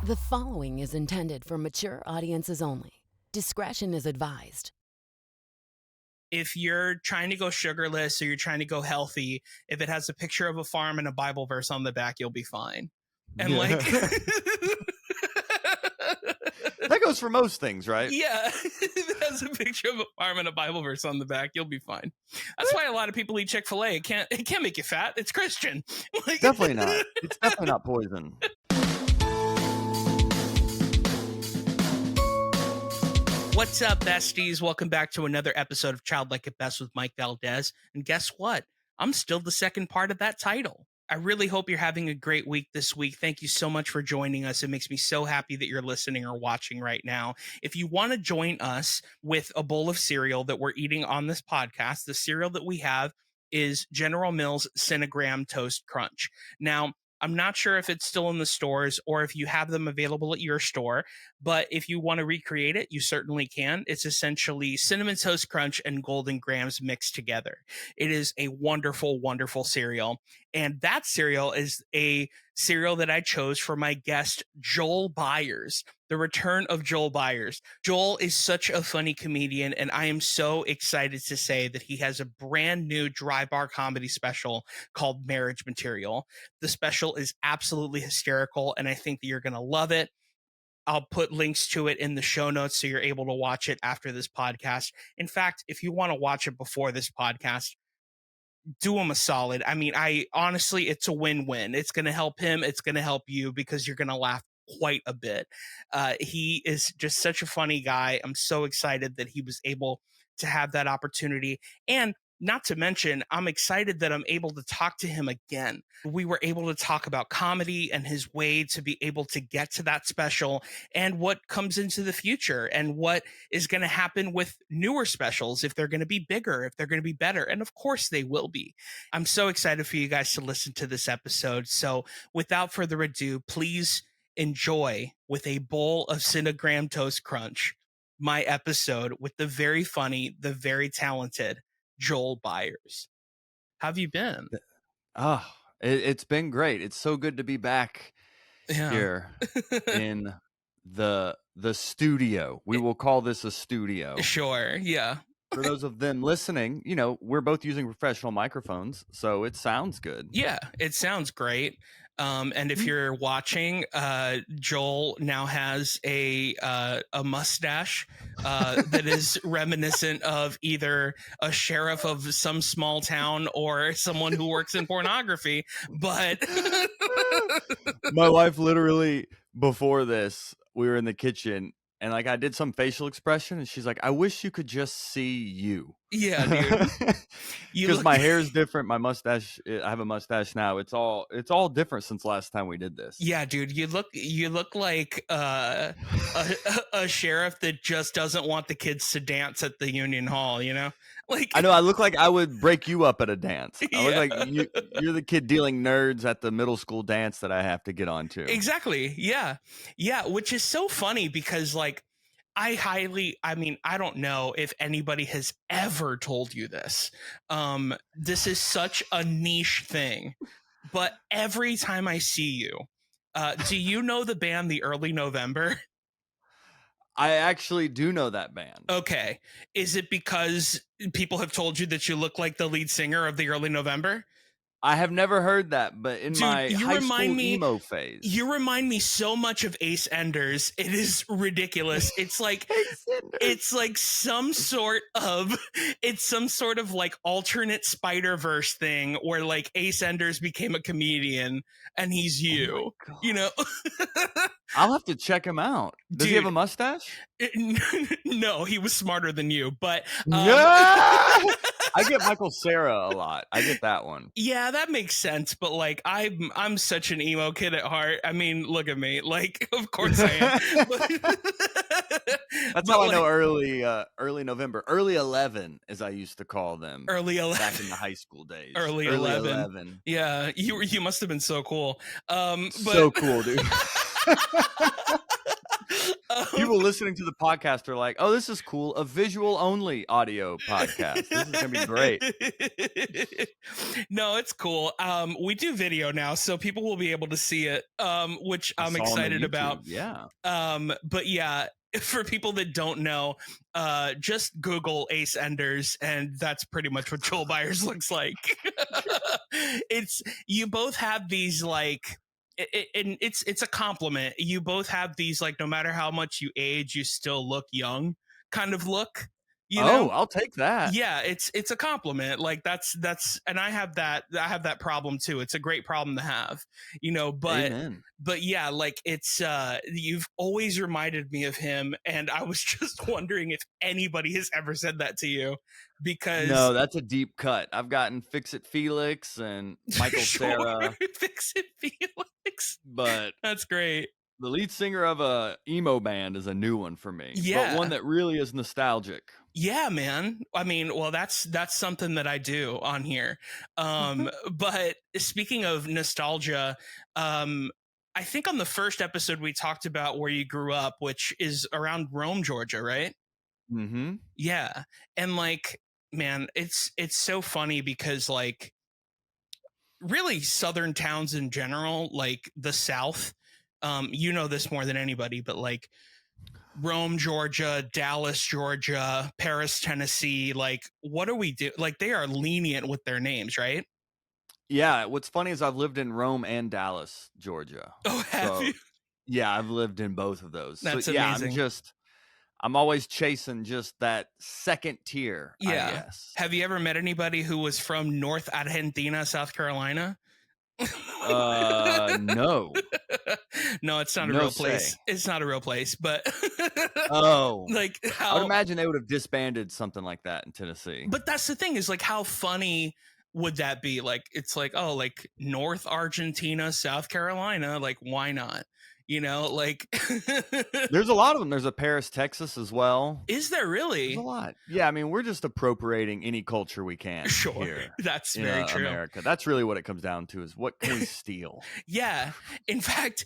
The following is intended for mature audiences only. Discretion is advised. If you're trying to go sugarless or you're trying to go healthy, if it has a picture of a farm and a Bible verse on the back, you'll be fine. And like, that goes for most things, right? Yeah, if it has a picture of a farm and a Bible verse on the back, you'll be fine. That's why a lot of people eat Chick-fil-A. It can't make you fat. It's Christian. Like, definitely not. It's definitely not poison. What's up, besties? Welcome back to another episode of Childlike at Best with Mike Valdes. And guess what? I'm still the second part of that title. I really hope you're having a great week this week. Thank you so much for joining us. It makes me so happy that you're listening or watching right now. If you want to join us with a bowl of cereal that we're eating on this podcast, the cereal that we have is General Mills CinnaGraham Toast Crunch. Now, I'm not sure if it's still in the stores or if you have them available at your store, but if you want to recreate it, you certainly can. It's essentially Cinnamon Toast Crunch and Golden Grahams mixed together. It is a wonderful, wonderful cereal. And that cereal is a cereal that I chose for my guest, Joel Byars, the return of Joel Byars. Joel is such a funny comedian, and I am so excited to say that he has a brand new DryBar comedy special called Marriage Material. The special is absolutely hysterical, and I think that you're going to love it. I'll put links to it in the show notes so you're able to watch it after this podcast. In fact, if you want to watch it before this podcast, do him a solid. I mean, honestly, it's a win-win. It's going to help him. It's going to help you because you're going to laugh quite a bit. He is just such a funny guy. I'm so excited that he was able to have that opportunity. And not to mention, I'm excited that I'm able to talk to him again. We were able to talk about comedy and his way to be able to get to that special and what comes into the future and what is going to happen with newer specials, if they're going to be bigger, if they're going to be better. And of course they will be. I'm so excited for you guys to listen to this episode. So without further ado, please enjoy with a bowl of CinnaGraham Toast Crunch, my episode with the very funny, the very talented Joel Byars. How have you been? Oh, it's been great. It's so good to be back here in the studio. We will call this a studio. Sure, yeah. For those of them listening, you know, we're both using professional microphones, so it sounds good. Yeah, it sounds great. And if you're watching, Joel now has a mustache that is reminiscent of either a sheriff of some small town or someone who works in pornography. But my wife literally, before this, we were in the kitchen and like I did some facial expression and she's like, I wish you could just see you. Yeah, dude. Because my hair is different. My mustache, I have a mustache now. It's all different since last time we did this. Yeah, dude. You look like a sheriff that just doesn't want the kids to dance at the Union Hall, you know? Like, I know I look like I would break you up at a dance. I Yeah. look like you're the kid dealing nerds at the middle school dance that I have to get on to. Exactly. Yeah. Yeah. Which is so funny because like, I don't know if anybody has ever told you this. This is such a niche thing, but every time I see you, do you know the band The Early November? I actually do know that band. Okay. Is it because people have told you that you look like the lead singer of The Early November? I have never heard that, but in my high school emo phase. You remind me so much of Ace Enders. It is ridiculous. It's like some sort of like alternate Spider-Verse thing where like Ace Enders became a comedian and he's you. Oh you know? I'll have to check him out. Does he have a mustache? No, he was smarter than you, but I get Michael Cera a lot. I get that one. Yeah, that makes sense. But like, I'm such an emo kid at heart. I mean, look at me. Like, of course I am. That's how I know early November, early 11, as I used to call them. Early 11 back in the high school days. Early 11. Yeah, you must have been so cool. So cool, dude. People listening to the podcast are like, oh, this is cool. A visual only audio podcast. This is going to be great. No, it's cool. We do video now, so people will be able to see it, which I'm excited about. Yeah. But yeah, for people that don't know, just Google Ace Enders, and that's pretty much what Joel Byars looks like. You both have these like, and it's a compliment. You both have these like, no matter how much you age, you still look young kind of look. You know? I'll take that. Yeah, it's a compliment. Like that's and I have that problem too. It's a great problem to have, you know, but Amen. But yeah, like it's you've always reminded me of him, and I was just wondering if anybody has ever said that to you, because no, that's a deep cut. I've gotten Fix It Felix and Michael Cera. Fix It Felix. But that's great. The lead singer of a emo band is a new one for me. Yeah. But one that really is nostalgic. Yeah, man. I mean, well, that's something that I do on here. But speaking of nostalgia, I think on the first episode we talked about where you grew up, which is around Rome, Georgia, right? Mm-hmm. Yeah. And like, man, it's so funny because like really Southern towns in general, like the South, you know this more than anybody, but like Rome, Georgia, Dallas, Georgia, Paris, Tennessee, like what do we do? Like they are lenient with their names, right? Yeah. What's funny is I've lived in Rome and Dallas, Georgia. Oh, have you? Yeah, I've lived in both of those. That's so, yeah, amazing. I'm always chasing just that second tier, yeah. I guess. Have you ever met anybody who was from North Argentina, South Carolina? No. No, it's not a real place. It's not a real place, but like how I would imagine they would have disbanded something like that in Tennessee. But that's the thing is like how funny would that be? Like it's like, oh, like North Argentina, South Carolina, like why not? You know, like there's a lot of them. There's a Paris, Texas as well. Is there really? There's a lot. Yeah, I mean, we're just appropriating any culture we can. Sure, here that's very true. America. That's really what it comes down to: is what can we steal? Yeah, in fact,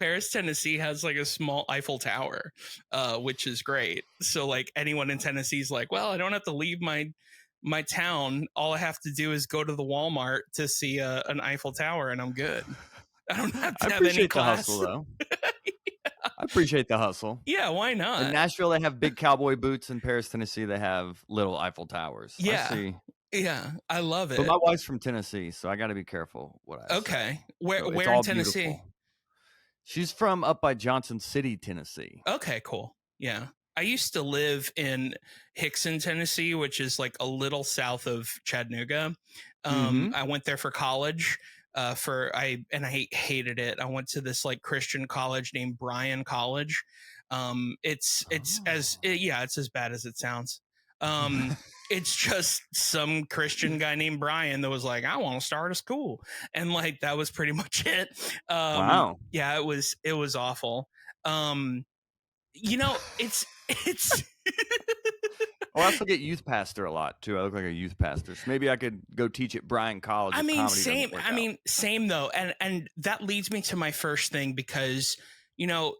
Paris, Tennessee has like a small Eiffel Tower, which is great. So like anyone in Tennessee's like, well, I don't have to leave my town. All I have to do is go to the Walmart to see an Eiffel Tower, and I'm good. I don't have to have any class. The hustle, though. Yeah. I appreciate the hustle. Yeah, why not? In Nashville, they have big cowboy boots. In Paris, Tennessee, they have little Eiffel Towers. Yeah, I see. Yeah, I love it. But my wife's from Tennessee, so I got to be careful what I say. Okay, where in Tennessee? Beautiful. She's from up by Johnson City, Tennessee. Okay, cool. Yeah. I used to live in Hickson, Tennessee, which is like a little south of Chattanooga. I went there for college. I hated it. I went to this like Christian college named Bryan College. It's as bad as it sounds. It's just some Christian guy named Brian that was like, I want to start a school. And like, that was pretty much it. Wow. Yeah, it was awful. You know, it's I also get youth pastor a lot too. I look like a youth pastor, so maybe I could go teach at Bryan College. I mean, same though, and that leads me to my first thing, because you know,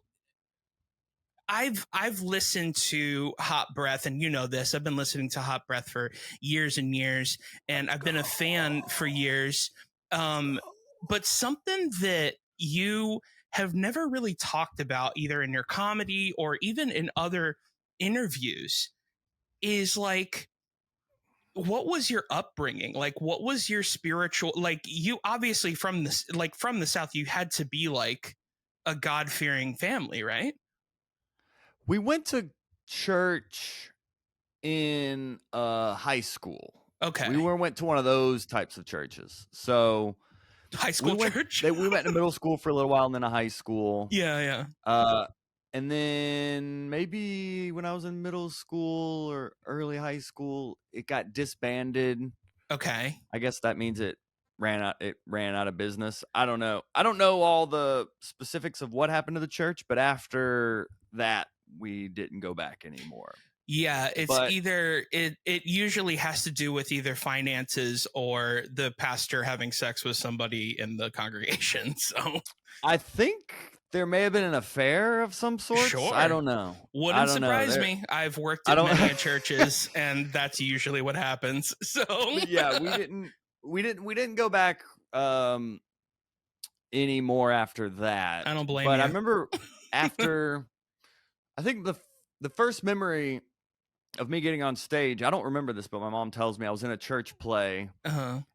I've listened to Hot Breath, and you know this. I've been listening to Hot Breath for years and years, and I've been a fan for years. But something that you have never really talked about, either in your comedy or even in other interviews, is like, what was your upbringing? Like, what was your spiritual, like, you obviously from the South, you had to be like a God-fearing family, right? We went to church in high school. Okay. We went to one of those types of churches. So high school church? We went to middle school for a little while and then a high school. Yeah. And then maybe when I was in middle school or early high school, it got disbanded. Okay. I guess that means it ran out of business. I don't know. I don't know all the specifics of what happened to the church, but after that, we didn't go back anymore. Yeah, it usually has to do with either finances or the pastor having sex with somebody in the congregation. So I think there may have been an affair of some sorts. Sure. I don't know. Wouldn't surprise me. I've worked I at don't- many churches, and that's usually what happens. So But yeah, we didn't go back anymore after that. I don't blame But you. I remember after, I think the first memory of me getting on stage, I don't remember this, but my mom tells me I was in a church play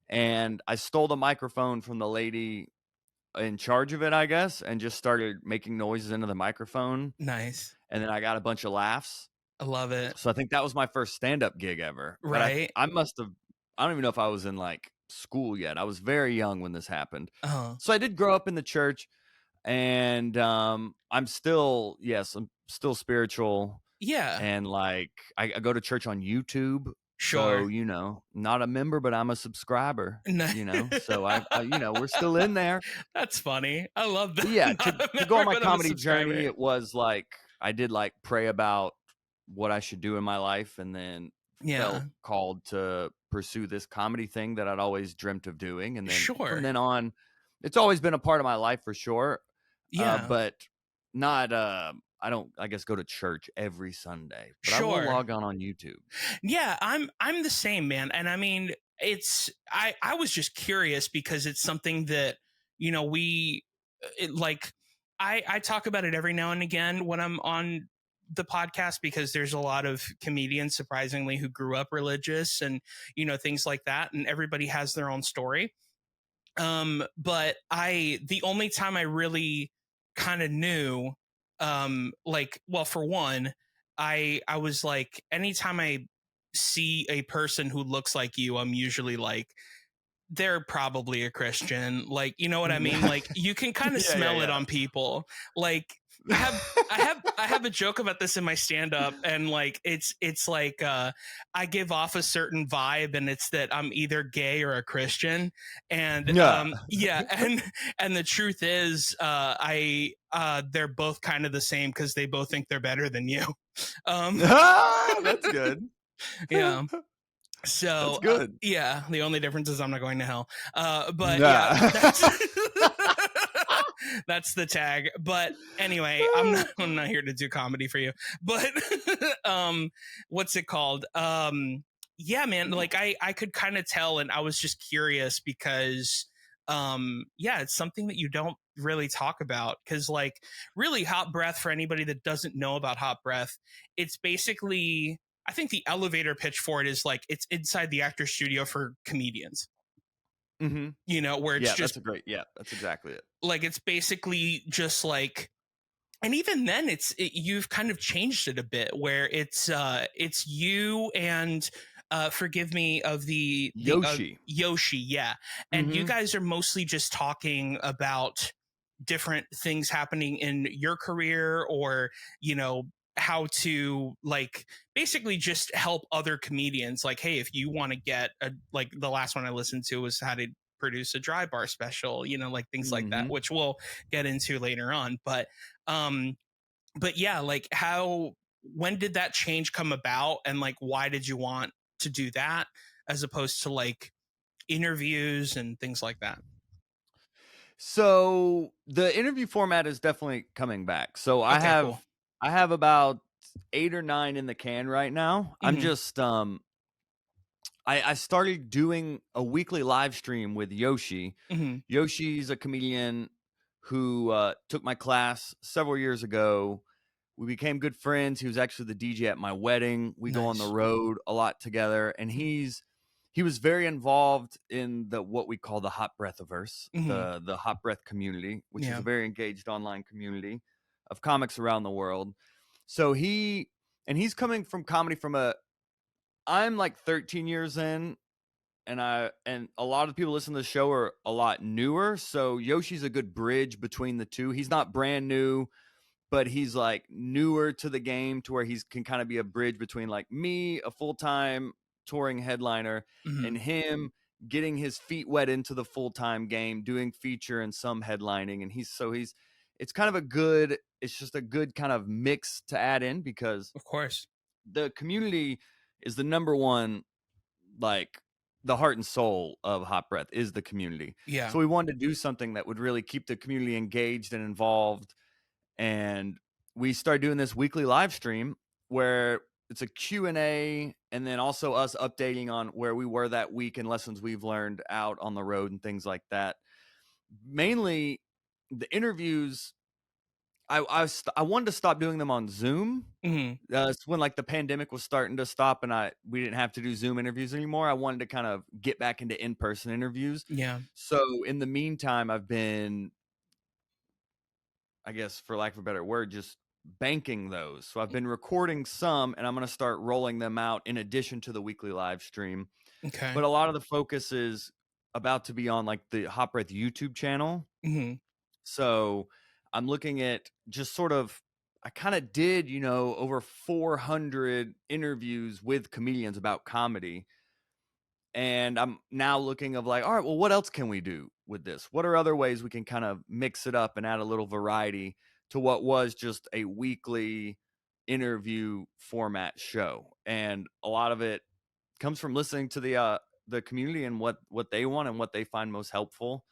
and I stole the microphone from the lady in charge of it, I guess, and just started making noises into the microphone. Nice. And then I got a bunch of laughs. I love it. So I think that was my first stand-up gig ever. Right. But I must have, I don't even know if I was in like school yet. I was very young when this happened. So I did grow up in the church, and I'm still spiritual. Yeah. And like I go to church on YouTube. Sure. So, not a member, but I'm a subscriber, so I we're still in there. That's funny. I love that. But yeah, to go on my comedy journey, it was like, I did like pray about what I should do in my life, and then felt called to pursue this comedy thing that I'd always dreamt of doing. And then from then on, it's always been a part of my life for sure. Yeah. But not, I don't, I guess, go to church every Sunday, but I will log on YouTube. Yeah, I'm the same, man. And I mean, I was just curious because it's something that, I talk about it every now and again when I'm on the podcast, because there's a lot of comedians, surprisingly, who grew up religious and, things like that. And everybody has their own story. But the only time I really kind of knew, for one, I was like, anytime I see a person who looks like you, I'm usually like, they're probably a Christian. Like, you know what I mean? Like, you can kind of smell it on people. Like, I have a joke about this in my stand-up, and like it's like I give off a certain vibe, and it's that I'm either gay or a Christian. And and the truth is they're both kind of the same, because they both think they're better than you. That's good. Yeah. So that's good. The only difference is I'm not going to hell. But that's the tag. But anyway, I'm not here to do comedy for you. But what's it called? Yeah, man, like I could kind of tell, and I was just curious because it's something that you don't really talk about, because like really hot breath, for anybody that doesn't know about hot breath, it's basically, I think the elevator pitch for it is like, it's inside the actor studio for comedians. Mm-hmm. Where it's just that's exactly it. Like, it's basically just like, and even then you've kind of changed it a bit, where it's you and forgive me, of the Yoshi. Yeah. And you guys are mostly just talking about different things happening in your career, or, how to like basically just help other comedians. Like, hey, if you want to get like the last one I listened to was how to produce a DryBar special, like things like that, which we'll get into later on. But yeah, like when did that change come about, and like why did you want to do that as opposed to like interviews and things like that? So the interview format is definitely coming back. So I have about 8 or 9 in the can right now. I'm just I started doing a weekly live stream with Yoshi. Yoshi's a comedian who took my class several years ago. We became good friends. He was actually the DJ at my wedding. We go on the road a lot together, and he was very involved in what we call the hot breathiverse, the hot breath community, which is a very engaged online community of comics around the world. So he's coming from comedy I'm like 13 years in, and a lot of people listen to the show are a lot newer. So Yoshi's a good bridge between the two. He's not brand new, but he's like newer to the game, to where he can kind of be a bridge between like me, a full-time touring headliner, and him getting his feet wet into the full-time game, doing feature and some headlining. And it's kind of it's just a good kind of mix to add in, because of course the community is the number one, like the heart and soul of Hot Breath is the community. Yeah. So we wanted to do something that would really keep the community engaged and involved, and we started doing this weekly live stream where it's a Q&A, and then also us updating on where we were that week and lessons we've learned out on the road and things like that. Mainly the interviews, I wanted to stop doing them on Zoom. It's when like the pandemic was starting to stop and we didn't have to do Zoom interviews anymore. I wanted to kind of get back into in-person interviews. Yeah. So in the meantime, I've been, I guess for lack of a better word, just banking those. So I've been recording some, and I'm going to start rolling them out in addition to the weekly live stream. Okay. But a lot of the focus is about to be on like the Hot Breath YouTube channel. So I'm looking at just sort of, I kind of did, over 400 interviews with comedians about comedy. And I'm now looking of like, all right, well, what else can we do with this? What are other ways we can kind of mix it up and add a little variety to what was just a weekly interview format show? And a lot of it comes from listening to the community and what they want and what they find most helpful.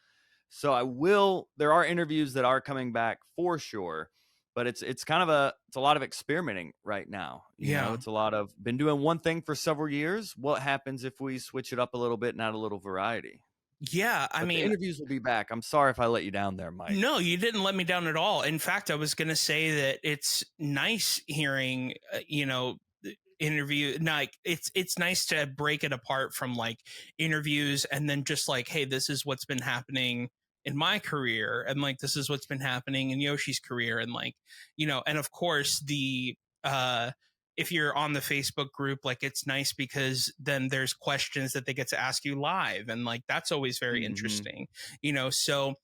So there are interviews that are coming back for sure, but it's kind of a lot of experimenting right now. You know, it's a lot of been doing one thing for several years. What happens if we switch it up a little bit and add a little variety? Yeah, I mean, the interviews will be back. I'm sorry if I let you down there, Mike. No, you didn't let me down at all. In fact, I was going to say that it's nice hearing, interview. Like it's nice to break it apart from like interviews and then just like, hey, this is what's been happening in my career, and like this is what's been happening in Yoshi's career, and like, and of course if you're on the Facebook group, like it's nice because then there's questions that they get to ask you live, and like that's always very interesting, so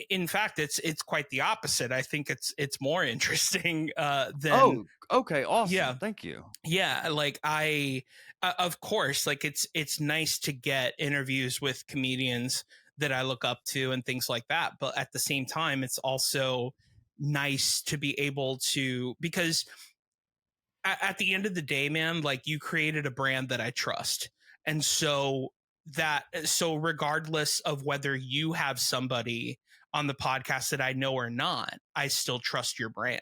in fact it's quite the opposite. I think it's more interesting than okay, awesome. Yeah, thank you. Yeah, like of course, like it's nice to get interviews with comedians that I look up to and things like that, but at the same time it's also nice to be able to, because at the end of the day, man, like you created a brand that I trust. And so regardless of whether you have somebody on the podcast that I know or not, I still trust your brand.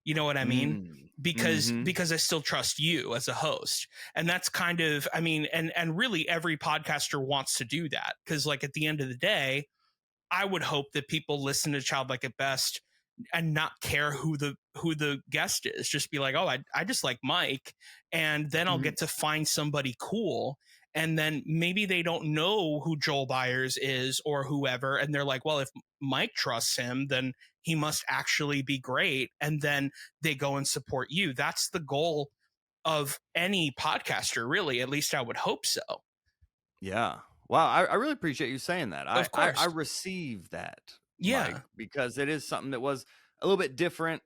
You know what I mean? Because I still trust you as a host. And that's kind of, I mean, and really every podcaster wants to do that. Cause like at the end of the day, I would hope that people listen to Childlike at Best and not care who the guest is. Just be like, oh, I just like Mike, and then I'll get to find somebody cool. And then maybe they don't know who Joel Byars is or whoever, and they're like, well, if Mike trusts him, then he must actually be great. And then they go and support you. That's the goal of any podcaster, really. At least I would hope so. Yeah. Wow. I really appreciate you saying that. Of course. I receive that, Yeah. Mike, because it is something that was a little bit different.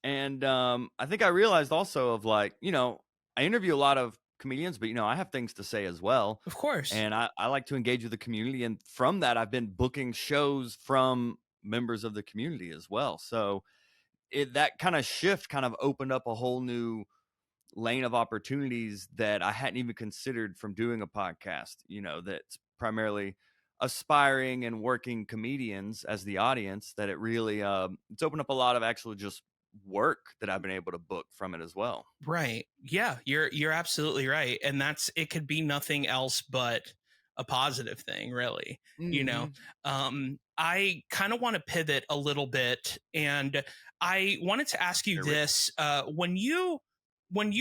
And I think I realized also of like, I interview a lot of comedians, but, I have things to say as well. Of course. And I like to engage with the community. And from that, I've been booking shows from members of the community as well. So that kind of shift kind of opened up a whole new lane of opportunities that I hadn't even considered from doing a podcast, that's primarily aspiring and working comedians as the audience, that it really it's opened up a lot of actual just work that I've been able to book from it as well. Right. Yeah, you're absolutely right. And it could be nothing else but a positive thing, really. I kind of want to pivot a little bit, and I wanted to ask you this. When you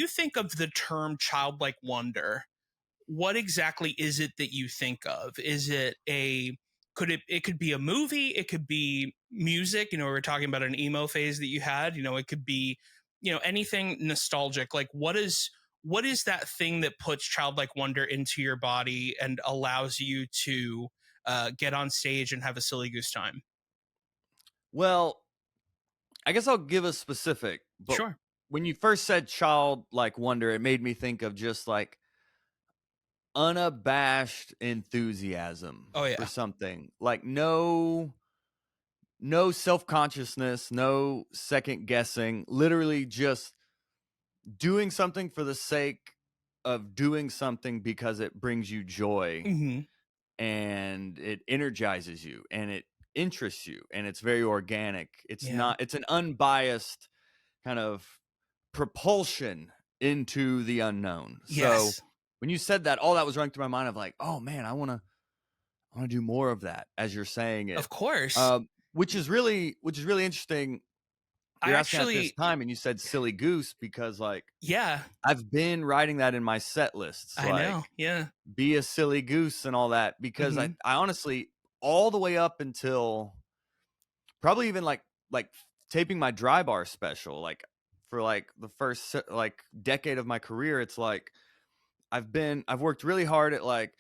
think of the term childlike wonder, what exactly is it that you think of? Is it it could be a movie, it could be music, we were talking about an emo phase that you had, it could be, anything nostalgic. Like what is that thing that puts childlike wonder into your body and allows you to get on stage and have a silly goose time? Well, I guess I'll give a specific, but Sure. When you first said childlike wonder, it made me think of just like unabashed enthusiasm for something. Like no self-consciousness, no second guessing, literally just doing something for the sake of doing something because it brings you joy and it energizes you and it interests you, and it's very organic. It's Yeah. not, it's an unbiased kind of propulsion into the unknown. So Yes. when you said that, all that was running through my mind of like, oh man, I want to do more of that as you're saying it. Of course. Which is really interesting. You're asking at this time, and you said silly goose because like, yeah, I've been writing that in my set lists. I like, know. Yeah. be a silly goose and all that, because I honestly, all the way up until probably even like taping my DryBar special, like for like the first like decade of my career, it's like I've worked really hard at like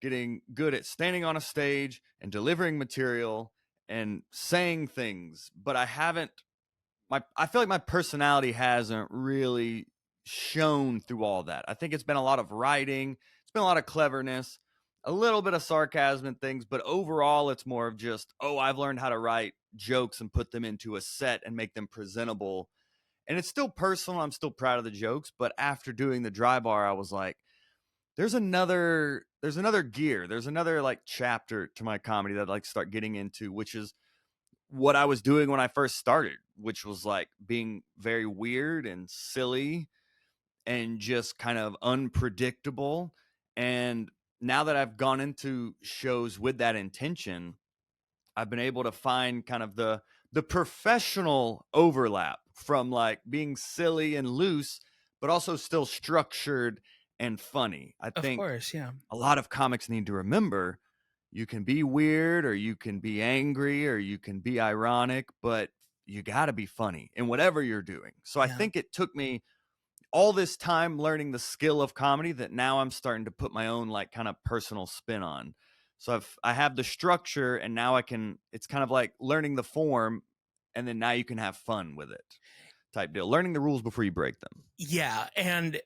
getting good at standing on a stage and delivering material and saying things, but I feel like my personality hasn't really shown through all that. I think it's been a lot of writing, it's been a lot of cleverness, a little bit of sarcasm and things, but overall it's more of just, oh, I've learned how to write jokes and put them into a set and make them presentable. And it's still personal. I'm still proud of the jokes, but after doing the DryBar, I was like, there's another gear. There's another like chapter to my comedy that I'd like to start getting into, which is what I was doing when I first started, which was like being very weird and silly and just kind of unpredictable. And now that I've gone into shows with that intention, I've been able to find kind of the professional overlap from like being silly and loose, but also still structured and funny. I Of think course. Yeah. a lot of comics need to remember you can be weird, or you can be angry, or you can be ironic, but you got to be funny in whatever you're doing. So I think it took me all this time learning the skill of comedy that now I'm starting to put my own like kind of personal spin on. So I have the structure, and now it's kind of like learning the form, and then now you can have fun with it type deal. Learning the rules before you break them. Yeah. And,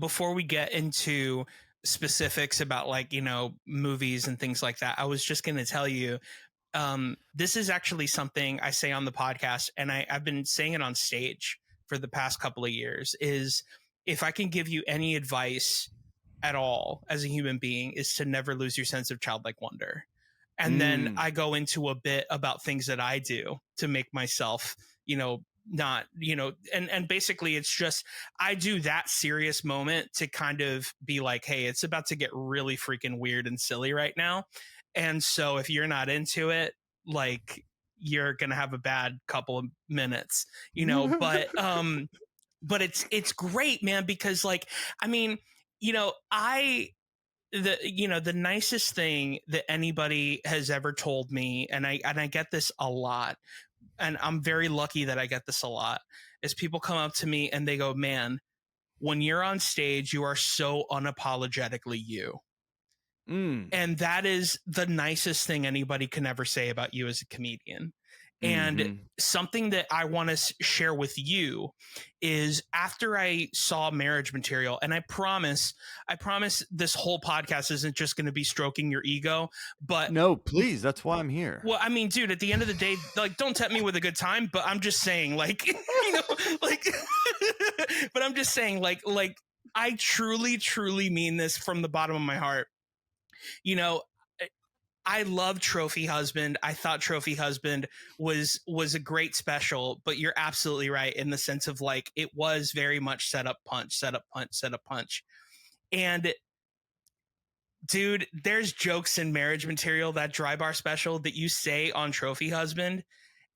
before we get into specifics about like, movies and things like that, I was just going to tell you, this is actually something I say on the podcast, and I've been saying it on stage for the past couple of years, is if I can give you any advice at all as a human being, is to never lose your sense of childlike wonder. And then I go into a bit about things that I do to make myself, not, and basically it's just, I do that serious moment to kind of be like, hey, it's about to get really freaking weird and silly right now. And so if you're not into it, like, you're going to have a bad couple of minutes, but it's great, man, because like, I mean, the nicest thing that anybody has ever told me, and I get this a lot, and I'm very lucky that I get this a lot, is people come up to me and they go, man, when you're on stage, you are so unapologetically you. And that is the nicest thing anybody can ever say about you as a comedian. And something that I want to share with you is, after I saw Marriage Material, and I promise this whole podcast isn't just going to be stroking your ego, but no, please, that's why I'm here. Well, I mean, dude, at the end of the day, like, don't tempt me with a good time, but I'm just saying, like, like, but I'm just saying, like, I truly, truly mean this from the bottom of my heart. I love Trophy Husband. I thought Trophy Husband was a great special, but you're absolutely right in the sense of like, it was very much set up, punch, set up, punch, set up, punch. And dude, there's jokes in Marriage Material, that DryBar special, that you say on Trophy Husband,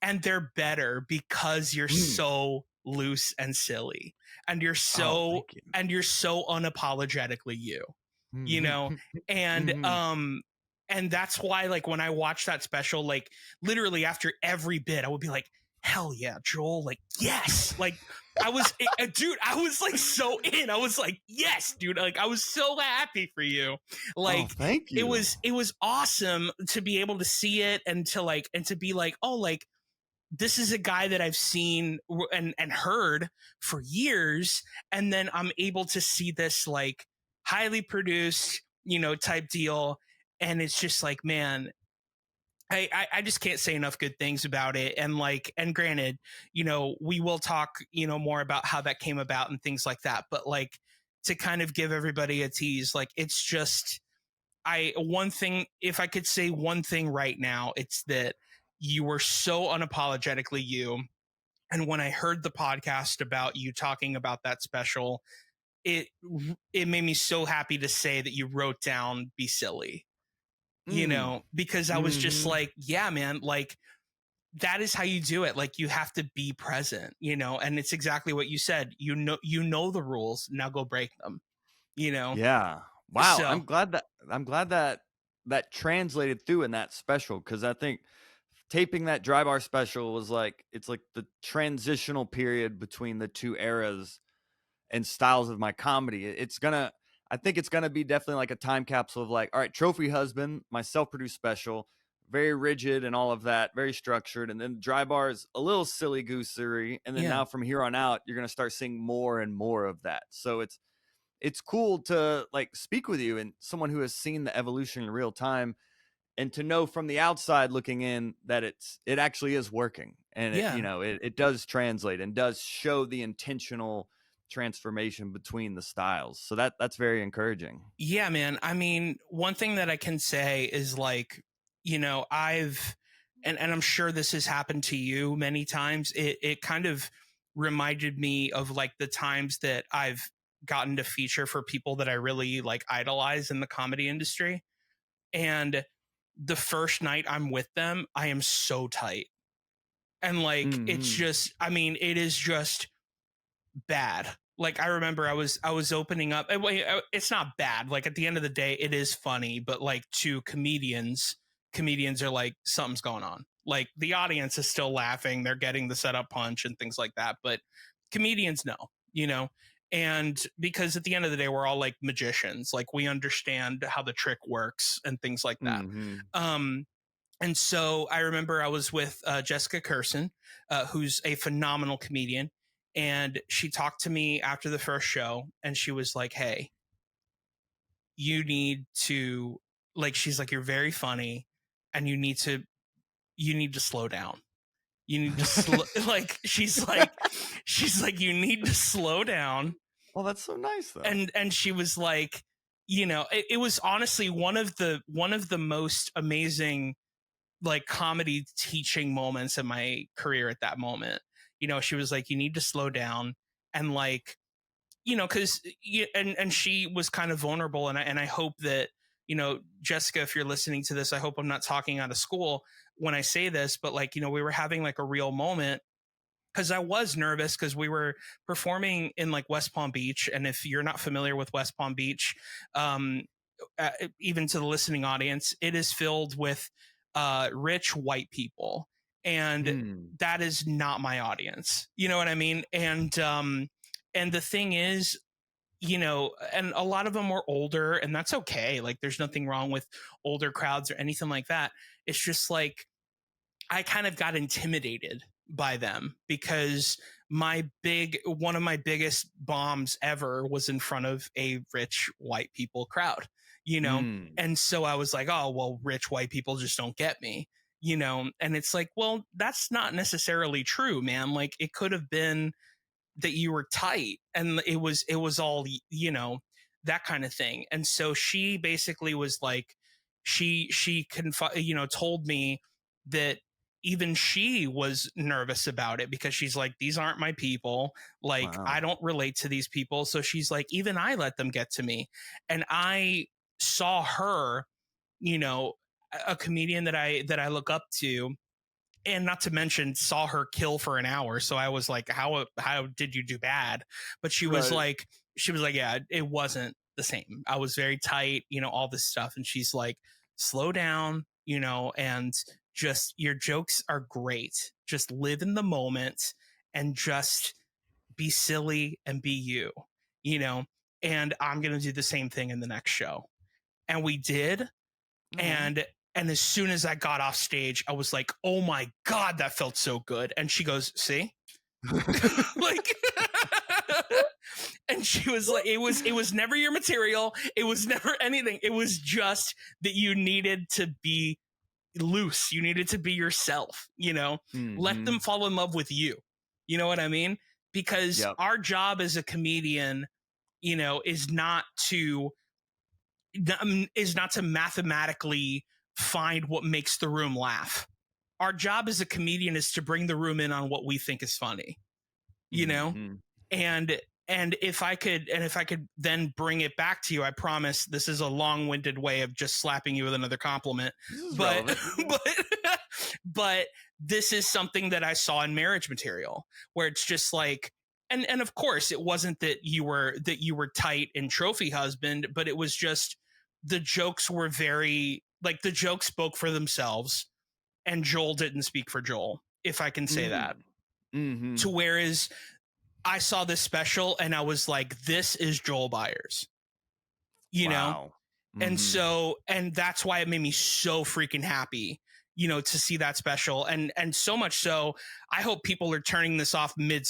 and they're better because you're so loose and silly, and you're so unapologetically you, and that's why, like, when I watch that special, like, literally after every bit, I would be like, hell yeah, Joel, like, yes, like, dude, I was like so in. I was like, yes, dude, like, I was so happy for you. Like, thank you. It was awesome to be able to see it, and to be like, oh, like, this is a guy that I've seen and heard for years, and then I'm able to see this like highly produced, type deal. And it's just like, man, I just can't say enough good things about it. And like, and granted, we will talk, more about how that came about and things like that. But like, to kind of give everybody a tease, like, it's just, one thing, if I could say one thing right now, it's that you were so unapologetically you. And when I heard the podcast about you talking about that special, it made me so happy to say that you wrote down "be silly," because I was just like, yeah, man, like that is how you do it. Like you have to be present, and it's exactly what you said. You know the rules. Now go break them. Yeah. Wow. So I'm glad that that translated through in that special, because I think taping that DryBar special was like, it's like the transitional period between the two eras and styles of my comedy. I think it's gonna be definitely like a time capsule of like, all right, Trophy Husband, my self-produced special, very rigid and all of that, very structured, and then DryBar is a little silly goosery, and then now from here on out, you're gonna start seeing more and more of that. So it's cool to like speak with you and someone who has seen the evolution in real time, and to know from the outside looking in that it actually is working, and it does translate and does show the intentional transformation between the styles. So that's very encouraging. Yeah, man. I mean, one thing that I can say is like, I've and I'm sure this has happened to you many times. It kind of reminded me of like the times that I've gotten to feature for people that I really like idolize in the comedy industry. And the first night I'm with them, I am so tight. And like it's just, I mean, it is just bad. Like I remember I was opening up. It's not bad. Like at the end of the day, it is funny. But like to comedians are like something's going on. Like the audience is still laughing. They're getting the setup punch and things like that. But comedians know. And because at the end of the day, we're all like magicians. Like we understand how the trick works and things like that. And so I remember I was with Jessica Curson, who's a phenomenal comedian. And she talked to me after the first show and she was like, hey, you need to, like, she's like, you're very funny and you need to slow down. You need to like, she's like, you need to slow down. Well, that's so nice though. And she was like, it was honestly one of the most amazing like comedy teaching moments in my career at that moment. She was like, you need to slow down. And like, because and she was kind of vulnerable. And I hope that, Jessica, if you're listening to this, I hope I'm not talking out of school when I say this, but like, we were having like a real moment because I was nervous because we were performing in like West Palm Beach. And if you're not familiar with West Palm Beach, even to the listening audience, it is filled with rich white people. And that is not my audience. You know what I mean? And the thing is, and a lot of them were older, and that's okay. Like there's nothing wrong with older crowds or anything like that. It's just like, I kind of got intimidated by them because one of my biggest bombs ever was in front of a rich white people crowd, And so I was like, oh, well, rich white people just don't get me, and it's like, well, that's not necessarily true, man. Like it could have been that you were tight and it was all, that kind of thing. And so she basically was like, she told me that even she was nervous about it because she's like, these aren't my people. Like, wow. I don't relate to these people. So she's like, even I let them get to me. And I saw her, a comedian that I look up to, and not to mention saw her kill for an hour. So I was like, how did you do bad? But she was like, yeah, it wasn't the same. I was very tight, all this stuff. And she's like, slow down, and just, your jokes are great. Just live in the moment and just be silly and be you, and I'm going to do the same thing in the next show. And we did. And as soon as I got off stage, I was like, oh my God, that felt so good. And she goes, see? Like, and she was like, it was never your material. It was never anything. It was just that you needed to be loose. You needed to be yourself, let them fall in love with you. You know what I mean? Because our job as a comedian, is not to, is not to mathematically find what makes the room laugh. Our job as a comedian is to bring the room in on what we think is funny, you know? And if I could then bring it back to you, I promise this is a long-winded way of just slapping you with another compliment. But but this is something that I saw in Marriage Material, where it's just like, and of course it wasn't that you were tight in Trophy Husband, but it was just the jokes were very, like, the jokes spoke for themselves, and Joel didn't speak for Joel, if I can say that. To whereas I saw this special and I was like, this is Joel Byars, you know? And so, and that's why it made me so freaking happy, you know, to see that special. And so much so, I hope people are turning this off mid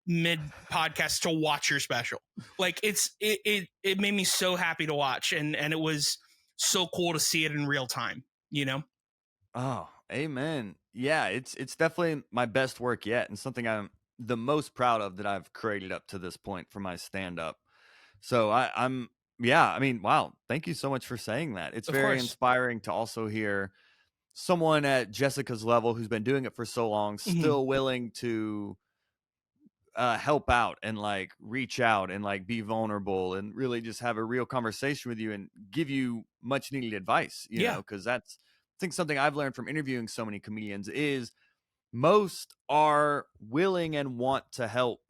podcast to watch your special. Like, it made me so happy to watch, and it was so cool to see it in real time, you know? Oh, amen. Yeah, it's definitely my best work yet, and something I'm the most proud of that I've created up to this point for my stand-up. So I'm I mean, wow, thank you so much for saying that. It's very inspiring to also hear someone at Jessica's level who's been doing it for so long still willing to help out and like reach out and like be vulnerable and really just have a real conversation with you and give you much needed advice, you know, because that's, I think, something I've learned from interviewing so many comedians is most are willing and want to help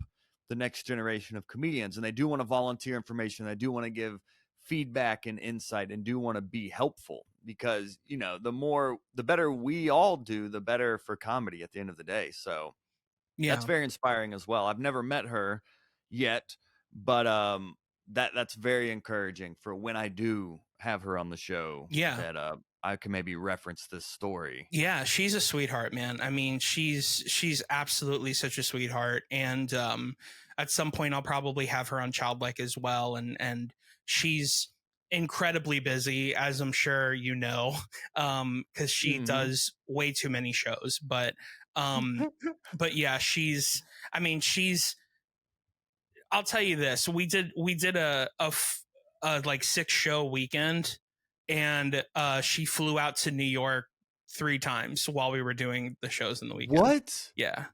the next generation of comedians, and they do want to volunteer information. They do want to give feedback and insight and do want to be helpful, because, you know, the better we all do, the better for comedy at the end of the day. So that's very inspiring as well. I've never met her yet, but that's very encouraging for when I do have her on the show. That I can maybe reference this story. Yeah, she's a sweetheart, man. I mean, she's absolutely such a sweetheart. And at some point I'll probably have her on Childlike as well. And she's incredibly busy, as I'm sure you know, because she does way too many shows. But yeah, I'll tell you this. We did a like 6-show weekend, and she flew out to New York 3 times while we were doing the shows in the weekend. What? Yeah.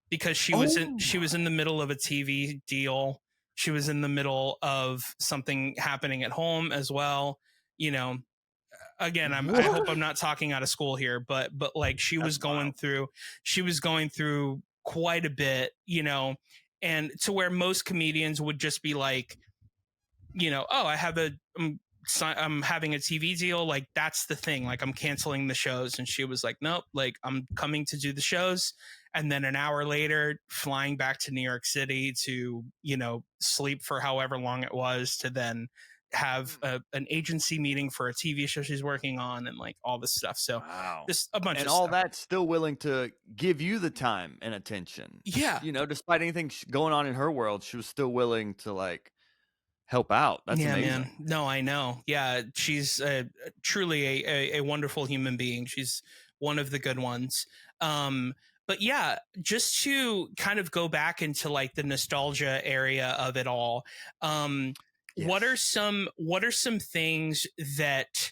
Because she was in the middle of a TV deal. She was in the middle of something happening at home as well. You know, again, I hope I'm not talking out of school here, but like she was going through quite a bit, you know, and to where most comedians would just be like, you know, oh, I'm having a TV deal. Like, that's the thing. Like, I'm canceling the shows. And she was like, nope, like, I'm coming to do the shows. And then an hour later, flying back to New York City to, you know, sleep for however long it was, to then have an agency meeting for a TV show she's working on, and like all this stuff. So just a bunch of all stuff. that, still willing to give you the time and attention. Yeah. You know, despite anything going on in her world, she was still willing to like help out. That's amazing. Man. No, I know. Yeah, she's truly a wonderful human being. She's one of the good ones. But yeah, just to kind of go back into like the nostalgia area of it all. Yes. What are some things that,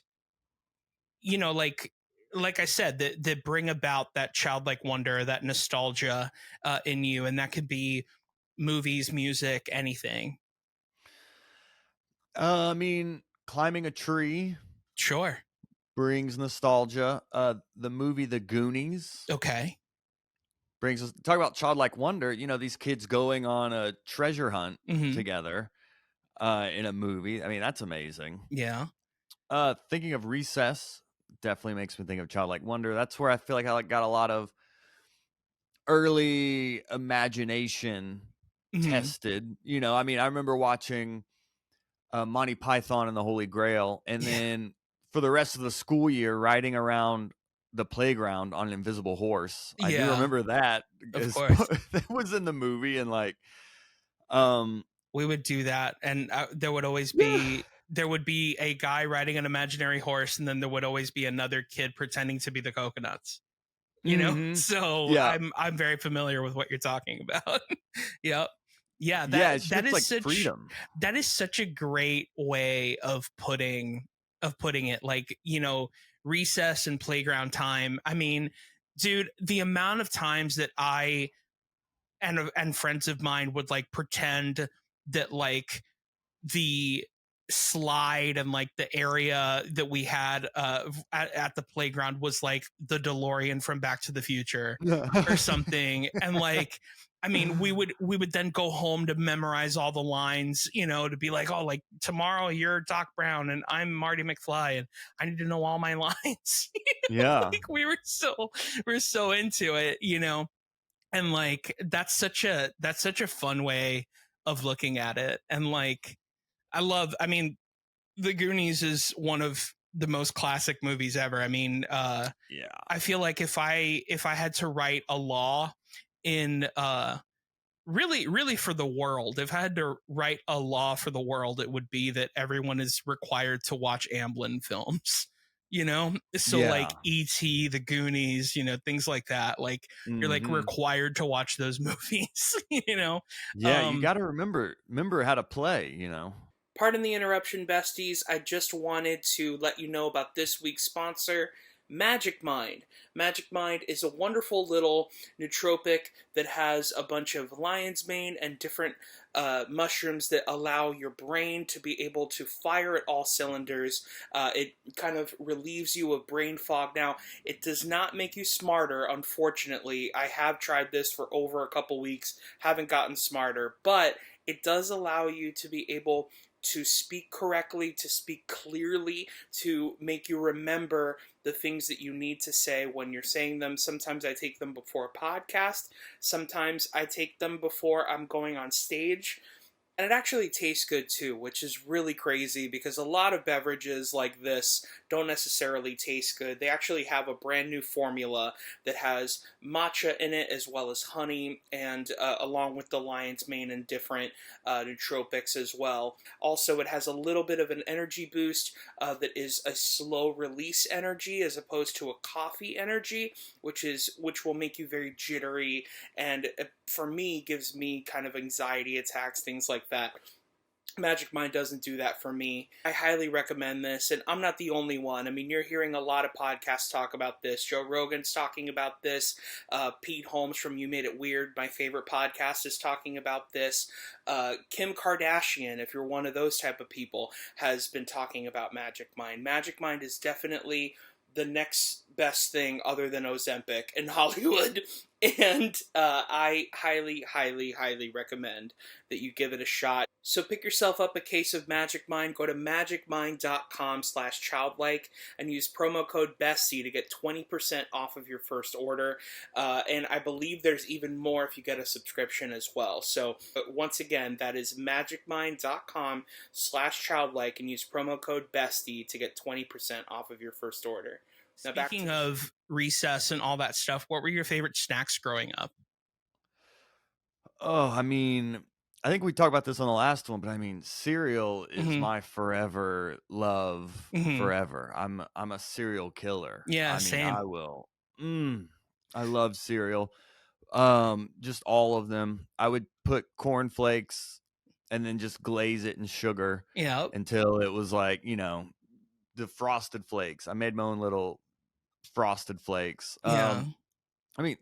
you know, like I said, that bring about that childlike wonder, that nostalgia in you? And that could be movies, music, anything. I mean, climbing a tree. Sure. Brings nostalgia. The movie The Goonies. Okay. Brings us, talk about childlike wonder. You know, these kids going on a treasure hunt together in a movie. I mean, that's amazing. Yeah. Thinking of Recess definitely makes me think of childlike wonder. That's where I feel like I got a lot of early imagination tested. You know, I mean, I remember watching Monty Python and the Holy Grail, and then for the rest of the school year riding around the playground on an invisible horse. I do remember that. Of course. That was in the movie, and like we would do that, and there would always be there would be a guy riding an imaginary horse, and then there would always be another kid pretending to be the coconuts. You know? So I'm very familiar with what you're talking about. Yep. Yeah, it's that is like such freedom. That is such a great way of putting it. Like, you know, recess and playground time. I mean, dude, the amount of times that I and friends of mine would like pretend that like the slide and like the area that we had at the playground was like the DeLorean from Back to the Future or something. And like, I mean, we would then go home to memorize all the lines, you know, to be like, oh, like tomorrow you're Doc Brown and I'm Marty McFly and I need to know all my lines. Yeah. Like we were so into it, you know. And like that's such a fun way of looking at it. And like I mean, The Goonies is one of the most classic movies ever. I mean, I feel like if I had to write a law in really for the world, if I had to write a law for the world, it would be that everyone is required to watch Amblin films. You know, so like E.T., The Goonies, you know, things like that. Like you're like required to watch those movies. You know, you got to remember how to play. You know. Pardon the interruption, besties. I just wanted to let you know about this week's sponsor, Magic Mind. Magic Mind is a wonderful little nootropic that has a bunch of lion's mane and different mushrooms that allow your brain to be able to fire at all cylinders. It kind of relieves you of brain fog. Now, it does not make you smarter, unfortunately. I have tried this for over a couple weeks, haven't gotten smarter, but it does allow you to be able to speak correctly, to speak clearly, to make you remember the things that you need to say when you're saying them. Sometimes I take them before a podcast. Sometimes I take them before I'm going on stage. And it actually tastes good too, which is really crazy because a lot of beverages like this don't necessarily taste good. They actually have a brand new formula that has matcha in it as well as honey, and along with the lion's mane and different nootropics as well. Also, it has a little bit of an energy boost that is a slow release energy as opposed to a coffee energy, which will make you very jittery, and for me gives me kind of anxiety attacks, things like that. Magic Mind doesn't do that for me. I highly recommend this, and I'm not the only one. I mean, you're hearing a lot of podcasts talk about this. Joe Rogan's talking about this. Pete Holmes from You Made It Weird, my favorite podcast, is talking about this. Kim Kardashian, if you're one of those type of people, has been talking about Magic Mind. Magic Mind is definitely the next best thing other than Ozempic in Hollywood. And I highly, highly, highly recommend that you give it a shot. So pick yourself up a case of Magic Mind. Go to magicmind.com/childlike and use promo code BESTIE to get 20% off of your first order. And I believe there's even more if you get a subscription as well. So once again, that is magicmind.com/childlike and use promo code BESTIE to get 20% off of your first order. Now, speaking of recess and all that stuff, what were your favorite snacks growing up? Oh, I mean, I think we talked about this on the last one, but I mean, cereal is my forever love, forever. I'm a cereal killer. Yeah, I mean, same. I will. I love cereal. Just all of them. I would put cornflakes and then just glaze it in sugar until it was like, you know, the Frosted Flakes. I made my own little Frosted Flakes. I mean,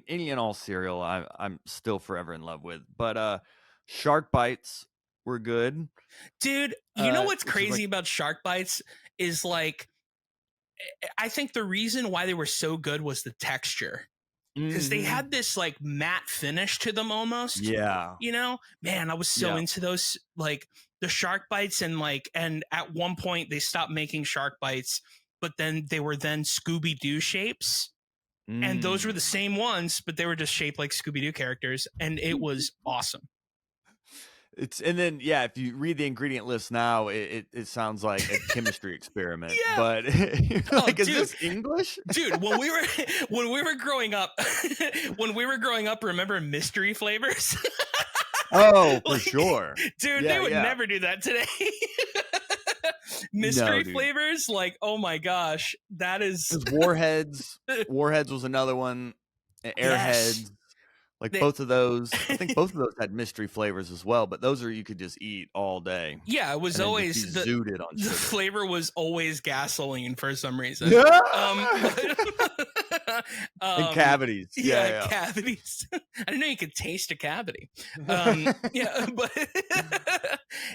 any and all cereal I'm still forever in love with. But Shark Bites were good. Dude, you know what's crazy about Shark Bites is like, I think the reason why they were so good was the texture. Because they had this like matte finish to them almost. Yeah. You know? Man, I was so into those, like the Shark Bites, and at one point they stopped making Shark Bites, but then they were Scooby-Doo shapes. And those were the same ones, but they were just shaped like Scooby-Doo characters, and it was awesome. If you read the ingredient list now, it sounds like a chemistry experiment. Yeah. But is this English? Dude, when we were growing up, remember mystery flavors? Oh, for sure. Dude, they would never do that today. Mystery flavors, like, oh my gosh, that is Warheads. Warheads was another one. Airheads. Like both of those, I think both of those had mystery flavors as well, but those are you could just eat all day. Yeah, it was always the sugar. Flavor was always gasoline for some reason. And cavities. Yeah, cavities. I didn't know you could taste a cavity. Yeah, but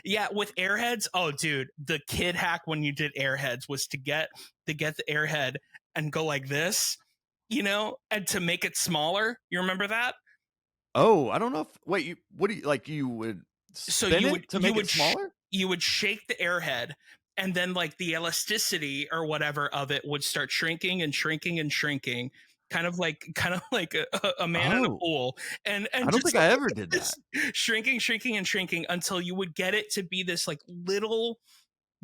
yeah, with Airheads. Oh, dude, the kid hack when you did Airheads was to get the Airhead and go like this, and to make it smaller. You remember that? Oh, I don't know if you would spin it to make it smaller? You would shake the Airhead, and then like the elasticity or whatever of it would start shrinking and shrinking and shrinking, kind of like a man in a pool. And I don't think I ever did that. Shrinking and shrinking until you would get it to be this like little,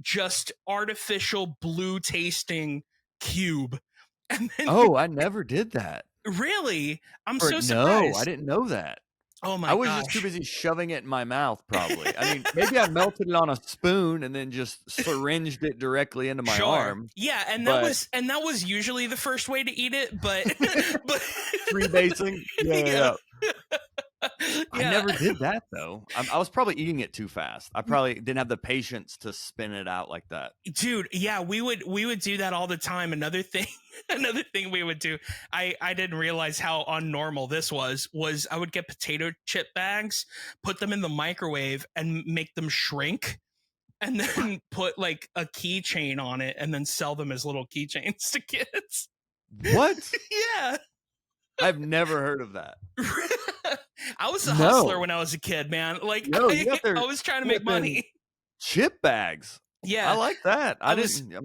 just artificial blue tasting cube. And then I never did that. Really? I'm so surprised. No, I didn't know that. Oh my gosh. I was just too busy shoving it in my mouth, probably. I mean, maybe I melted it on a spoon and then just syringed it directly into my arm. Yeah, and that was usually the first way to eat it, but freebasing. Yeah. I never did that though. I was probably eating it too fast. I probably didn't have the patience to spin it out like that. Dude, yeah, we would do that all the time. Another thing we would do, I didn't realize how unnormal this was I would get potato chip bags, put them in the microwave and make them shrink, and then put like a keychain on it and then sell them as little keychains to kids. What? Yeah. I've never heard of that. I was a hustler when I was a kid, man. Like I was trying to make money. Chip bags. Yeah. I like that. I'm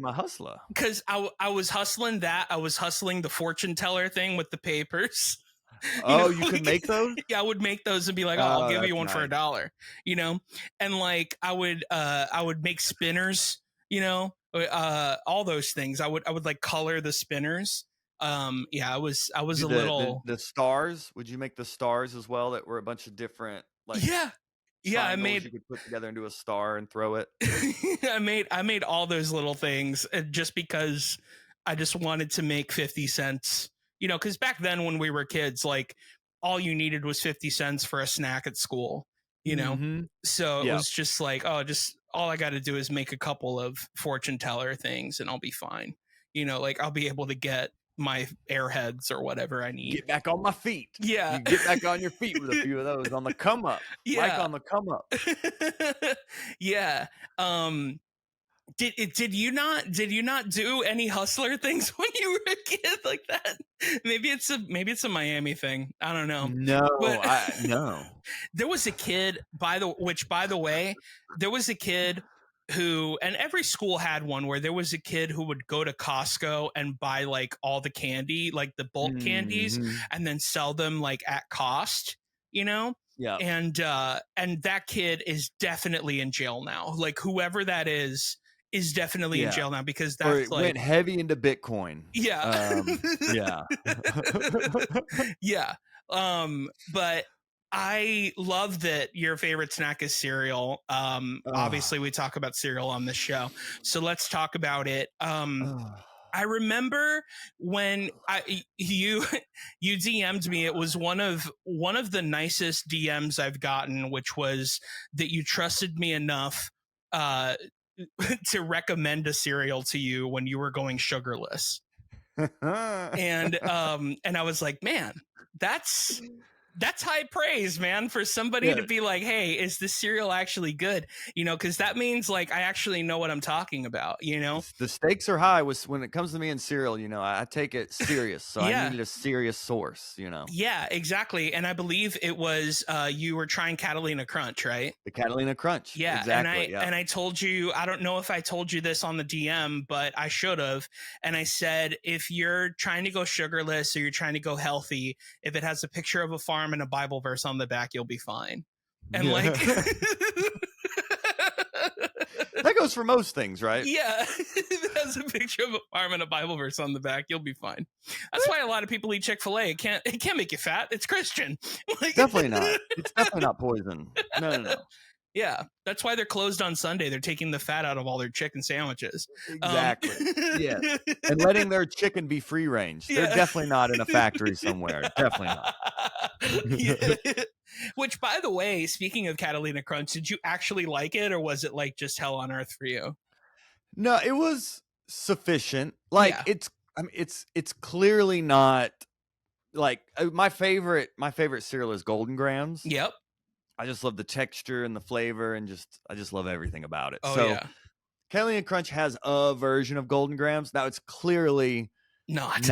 a hustler. Because I was hustling that. I was hustling the fortune teller thing with the papers. You could make those? Yeah, I would make those and be like, I'll give you one for $1, and like I would make spinners, all those things. I would like color the spinners. I was a little the stars. Would you make the stars as well? That were a bunch of different I made you could put together into a star and throw it. I made all those little things just because I just wanted to make 50 cents, because back then when we were kids, like all you needed was 50 cents for a snack at school, so it was just like, just all I got to do is make a couple of fortune teller things and I'll be fine. Like I'll be able to get my Airheads or whatever I need. Get back on my feet. Yeah. You get back on your feet with a few of those on the come up. Yeah. Like on the come up. Yeah. Did you not do any hustler things when you were a kid like that? Maybe it's a Miami thing. I don't know. No, no. There was a kid by the way, there was a kid who, and every school had one, where there was a kid who would go to Costco and buy like all the candy, like the bulk candies, and then sell them like at cost, Yeah. And that kid is definitely in jail now. Like whoever that is definitely in jail now because that's went heavy into Bitcoin. Yeah. Yeah. Yeah. But I love that your favorite snack is cereal. Obviously we talk about cereal on this show, so let's talk about it. I remember when you DM'd me. It was one of the nicest DMs I've gotten, which was that you trusted me enough to recommend a cereal to you when you were going sugarless. And I was like, man, that's high praise, man, for somebody to be like, hey, is this cereal actually good? Because that means like I actually know what I'm talking about, The stakes are high when it comes to me and cereal, I take it serious. So I needed a serious source, Yeah, exactly. And I believe it was you were trying Catalina Crunch, right? The Catalina Crunch. Yeah. Exactly. And I told you, I don't know if I told you this on the DM, but I should have. And I said, if you're trying to go sugarless or you're trying to go healthy, if it has a picture of a farm and a Bible verse on the back, you'll be fine. And like that goes for most things, right? Yeah. It has a picture of a farm and a Bible verse on the back, you'll be fine. That's why a lot of people eat Chick-fil-A. It can't make you fat. It's Christian. Definitely not. It's definitely not poison. No. Yeah, that's why they're closed on Sunday. They're taking the fat out of all their chicken sandwiches. Exactly. Yeah, and letting their chicken be free range. They're definitely not in a factory somewhere. Definitely not. Which, by the way, speaking of Catalina Crunch, did you actually like it, or was it like just hell on earth for you? No, it was sufficient. Like Yeah. it's clearly not like my favorite cereal is Golden Grams. Yep. I just love the texture and the flavor, and I just love everything about it. Oh, so yeah. Catalina Crunch has a version of Golden Grams. Now it's clearly not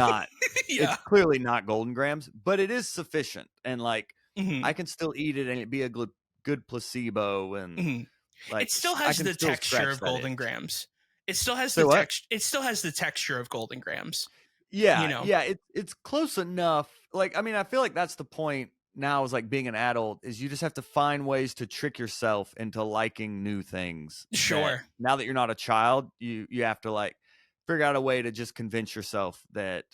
yeah. It's clearly not Golden Grams, but it is sufficient, and like I can still eat it and it'd be a good placebo, and like it still has the texture of Golden Grams. It still has the texture. It still has the texture of Golden Grams. Yeah, you know? Yeah, it's close enough. Like, I mean, I feel like that's the point now, is like being an adult is you just have to find ways to trick yourself into liking new things. Sure. Now that you're not a child, you have to like figure out a way to just convince yourself that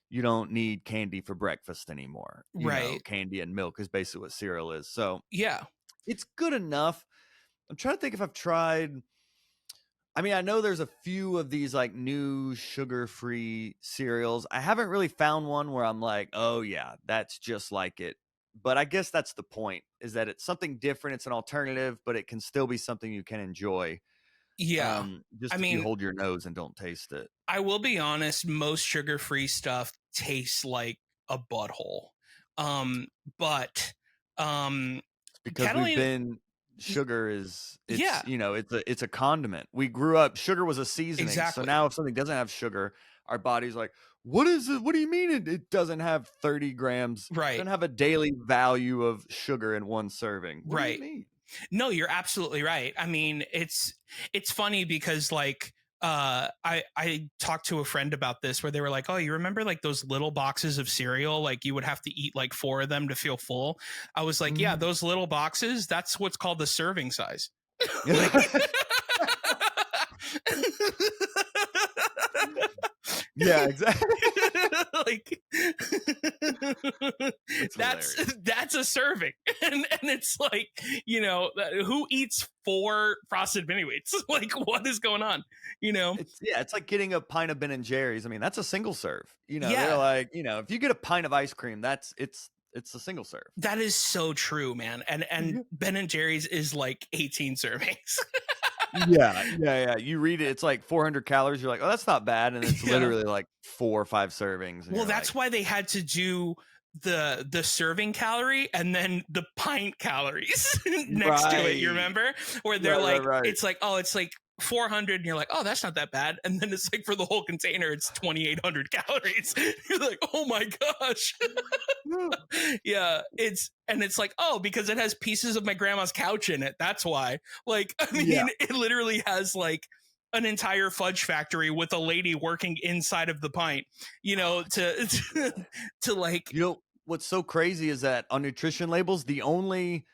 you don't need candy for breakfast anymore. You know, candy and milk is basically what cereal is. So yeah, it's good enough. I'm trying to think if I've tried. I mean, I know there's a few of these like new sugar-free cereals. I haven't really found one where I'm like, oh yeah, that's just like it. But I guess that's the point, is that it's something different. It's an alternative, but it can still be something you can enjoy. Yeah. Just if you hold your nose and don't taste it. I will be honest, most sugar-free stuff tastes like a butthole. But it's because we've been sugar is you know, it's a condiment. We grew up, sugar was a seasoning. Exactly. So now if something doesn't have sugar, our body's like, what is it? What do you mean it doesn't have 30 grams? Right. It doesn't have a daily value of sugar in one serving. What right. do you mean? No, you're absolutely right. I mean, it's funny because like I talked to a friend about this where they were like, oh, you remember like those little boxes of cereal? Like you would have to eat like 4 of them to feel full. I was like, yeah, those little boxes, that's what's called the serving size. Yeah, exactly. Like that's a serving, and it's like, you know, who eats 4 frosted mini wheats? Like, what is going on? You know, it's like getting a pint of Ben and Jerry's. I mean, that's a single serve. You know, they're like, you know, if you get a pint of ice cream, it's a single serve. That is so true, man. And Ben and Jerry's is like 18 servings. Yeah. You read it, it's like 400 calories. You're like, oh, that's not bad, and it's literally like 4 or 5 servings. Well, that's why they had to do the serving calorie and then the pint calories next to it. You remember where they're it's like, oh, it's like 400, and you're like, oh, that's not that bad, and then it's like for the whole container it's 2,800 calories. You're like, oh my gosh. Yeah, it's like, oh, because it has pieces of my grandma's couch in it, that's why. Like, I mean, it literally has like an entire fudge factory with a lady working inside of the pint, you know, to like, you know, what's so crazy is that on nutrition labels, the only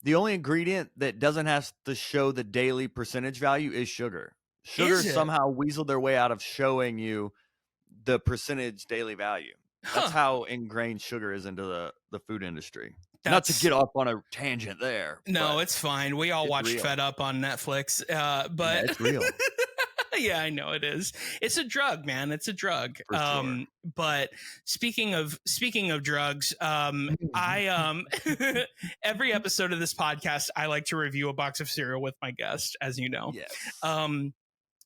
ingredient that doesn't have to show the daily percentage value is sugar. Sugar somehow weaseled their way out of showing you the percentage daily value. That's how ingrained sugar is into the food industry. Not to get off on a tangent there. No, it's fine. We all watched Fed Up on Netflix. But it's real. Yeah, I know it is. It's a drug, man. It's a drug. Sure. But speaking of drugs, I every episode of this podcast, I like to review a box of cereal with my guest, as you know. Yes.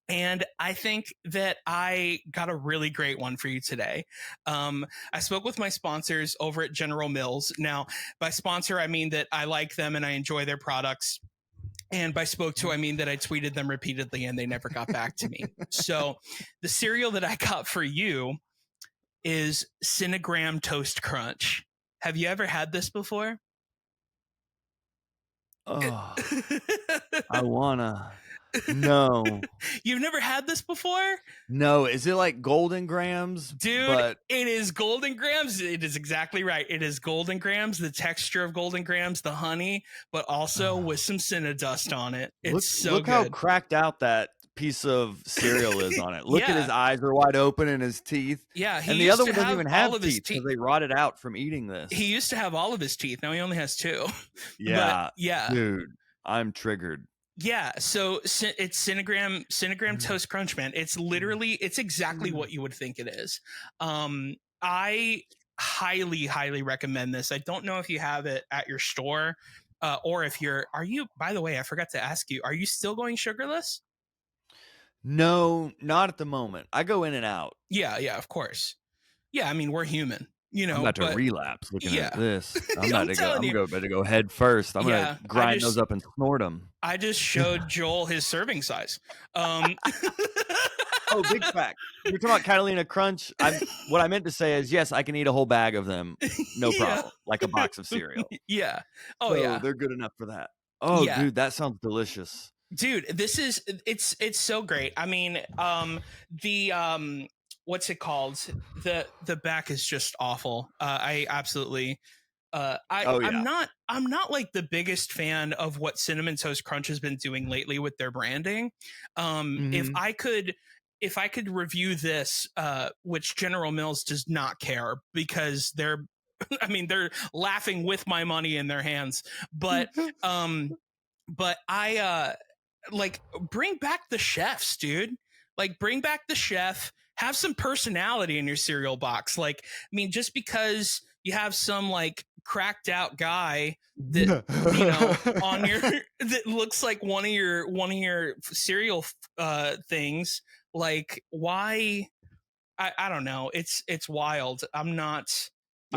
And I think that I got a really great one for you today. I spoke with my sponsors over at General Mills. Now, by sponsor, I mean that I like them and I enjoy their products. And by spoke to, I mean that I tweeted them repeatedly and they never got back to me. So the cereal that I got for you is CinnaGraham Toast Crunch. Have you ever had this before? Oh, I wanna. No. You've never had this before? No. Is it like Golden Grams? Dude, it is Golden Grams. It is exactly right. It is Golden Grams, the texture of Golden Grams, the honey, but also with some Cinna dust on it. It's look good. How cracked out that piece of cereal is on it. Look at his eyes are wide open and his teeth. Yeah. And the other one doesn't even have teeth because they rotted out from eating this. He used to have all of his teeth. Now he only has 2. Yeah. But, yeah. Dude, I'm triggered. Yeah, so it's CinnaGraham Toast Crunch, man. It's literally, it's exactly what you would think it is. I highly recommend this. I don't know if you have it at your store, or if are you, by the way, I forgot to ask you, are you still going sugarless? No, not at the moment. I go in and out. Yeah, of course. Yeah, I mean, we're human, you know. I'm about to relapse looking at this. I'm about to go head first. I'm going to grind those up and snort them. I just showed Joel his serving size. Oh, big fact. You're talking about Catalina Crunch. What I meant to say is, yes, I can eat a whole bag of them. No problem. Like a box of cereal. Yeah. Oh, so they're good enough for that. Oh, dude, that sounds delicious. Dude, it's so great. I mean, what's it called? The back is just awful. I absolutely I'm not like the biggest fan of what Cinnamon Toast Crunch has been doing lately with their branding. If I could review this, which General Mills does not care because they're laughing with my money in their hands. But I like, bring back the chefs, dude. Like, bring back the chef, have some personality in your cereal box. Like, I mean, just because you have some like cracked out guy that, you know, on your, that looks like one of your cereal things, like, why? I don't know. It's wild. They're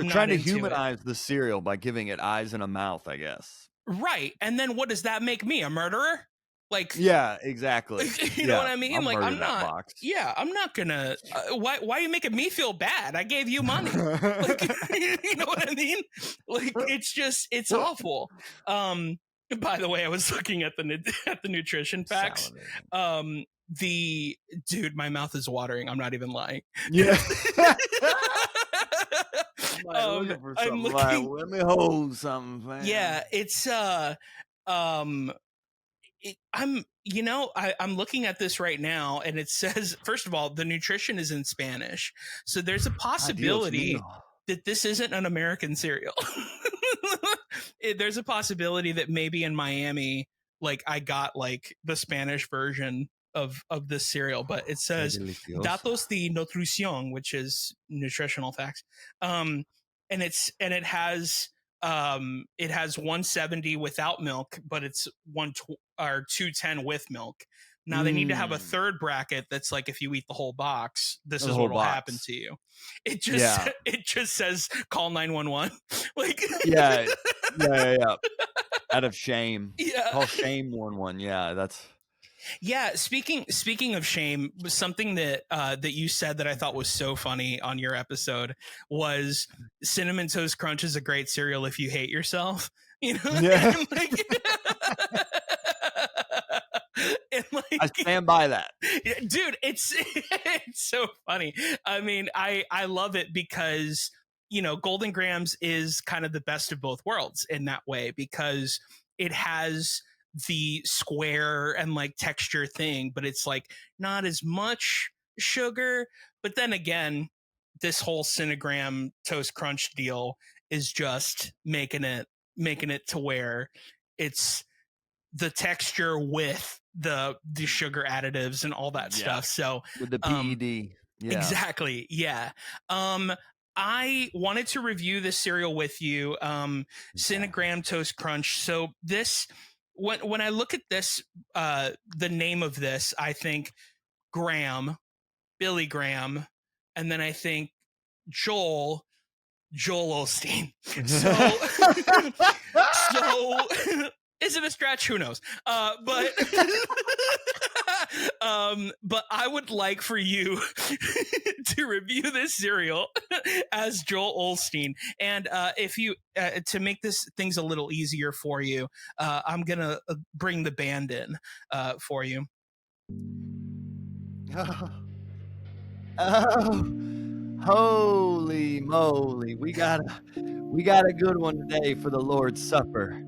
trying to humanize the cereal by giving it eyes and a mouth, I guess. Right. And then what does that make me? A murderer? Like, yeah, exactly. You know what I mean? Like, I'm not. Yeah, I'm not gonna. Why are you making me feel bad? I gave you money. Like, you know what I mean? Like, it's awful. By the way, I was looking at the nutrition facts. Dude, my mouth is watering. I'm not even lying. Yeah. I'm looking. Let me hold something, man. Yeah, it's I'm looking at this right now, and it says, first of all, the nutrition is in Spanish, so there's a possibility that this isn't an American cereal. There's a possibility that maybe in Miami, like, I got like the Spanish version of this cereal, but it says datos de nutrición, which is nutritional facts. And it has 170 without milk, but it's 210 with milk. Now they need to have a third bracket that's like, if you eat the whole box, this is what will happen to you. It just says call 911. Like, yeah. Out of shame. Yeah. Call shame 11. Yeah, that's. Yeah, speaking of shame, something that you said that I thought was so funny on your episode was Cinnamon Toast Crunch is a great cereal if you hate yourself. You know? Yeah. And like, I stand by that. Dude, it's so funny. I mean, I love it because, you know, Golden Grahams is kind of the best of both worlds in that way, because it has the square and like texture thing, but it's like not as much sugar. But then again, this whole CinnaGraham Toast Crunch deal is just making it to where it's the texture with the sugar additives and all that stuff. So with the PED. Exactly. Yeah. I wanted to review this cereal with you. CinnaGraham Toast Crunch. So this, when I look at this, the name of this, I think Graham, Billy Graham, and then I think Joel Osteen. So is it a stretch? Who knows? But I would like for you to review this cereal as Joel Osteen. And if you, to make things a little easier for you, I'm going to bring the band in for you. Oh, holy moly. We got a good one today for the Lord's Supper.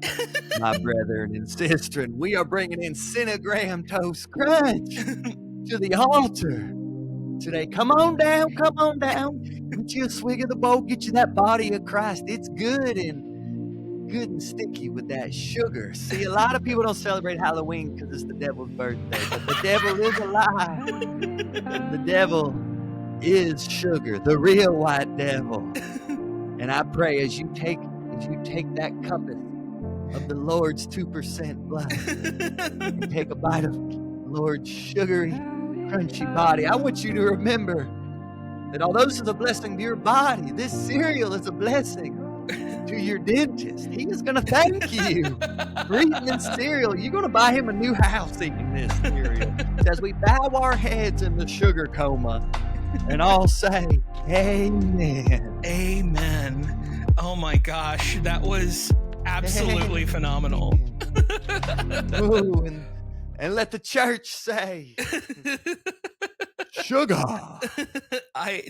My brethren and sistren, we are bringing in CinnaGraham Toast Crunch to the altar today. Come on down. Get you a swig of the bowl. Get you that body of Christ. It's good and sticky with that sugar. See, a lot of people don't celebrate Halloween because it's the devil's birthday, but the devil is alive. The devil is sugar, the real white devil. And I pray as you take that cuppeth of the Lord's 2% blood, you take a bite of Lord's sugary, crunchy body. I want you to remember that although this is a blessing to your body, this cereal is a blessing to your dentist. He is going to thank you for eating this cereal. You're going to buy him a new house eating this cereal. As we bow our heads in the sugar coma and all say, amen. Amen. Oh my gosh, that was absolutely phenomenal. Ooh, and let the church say, sugar.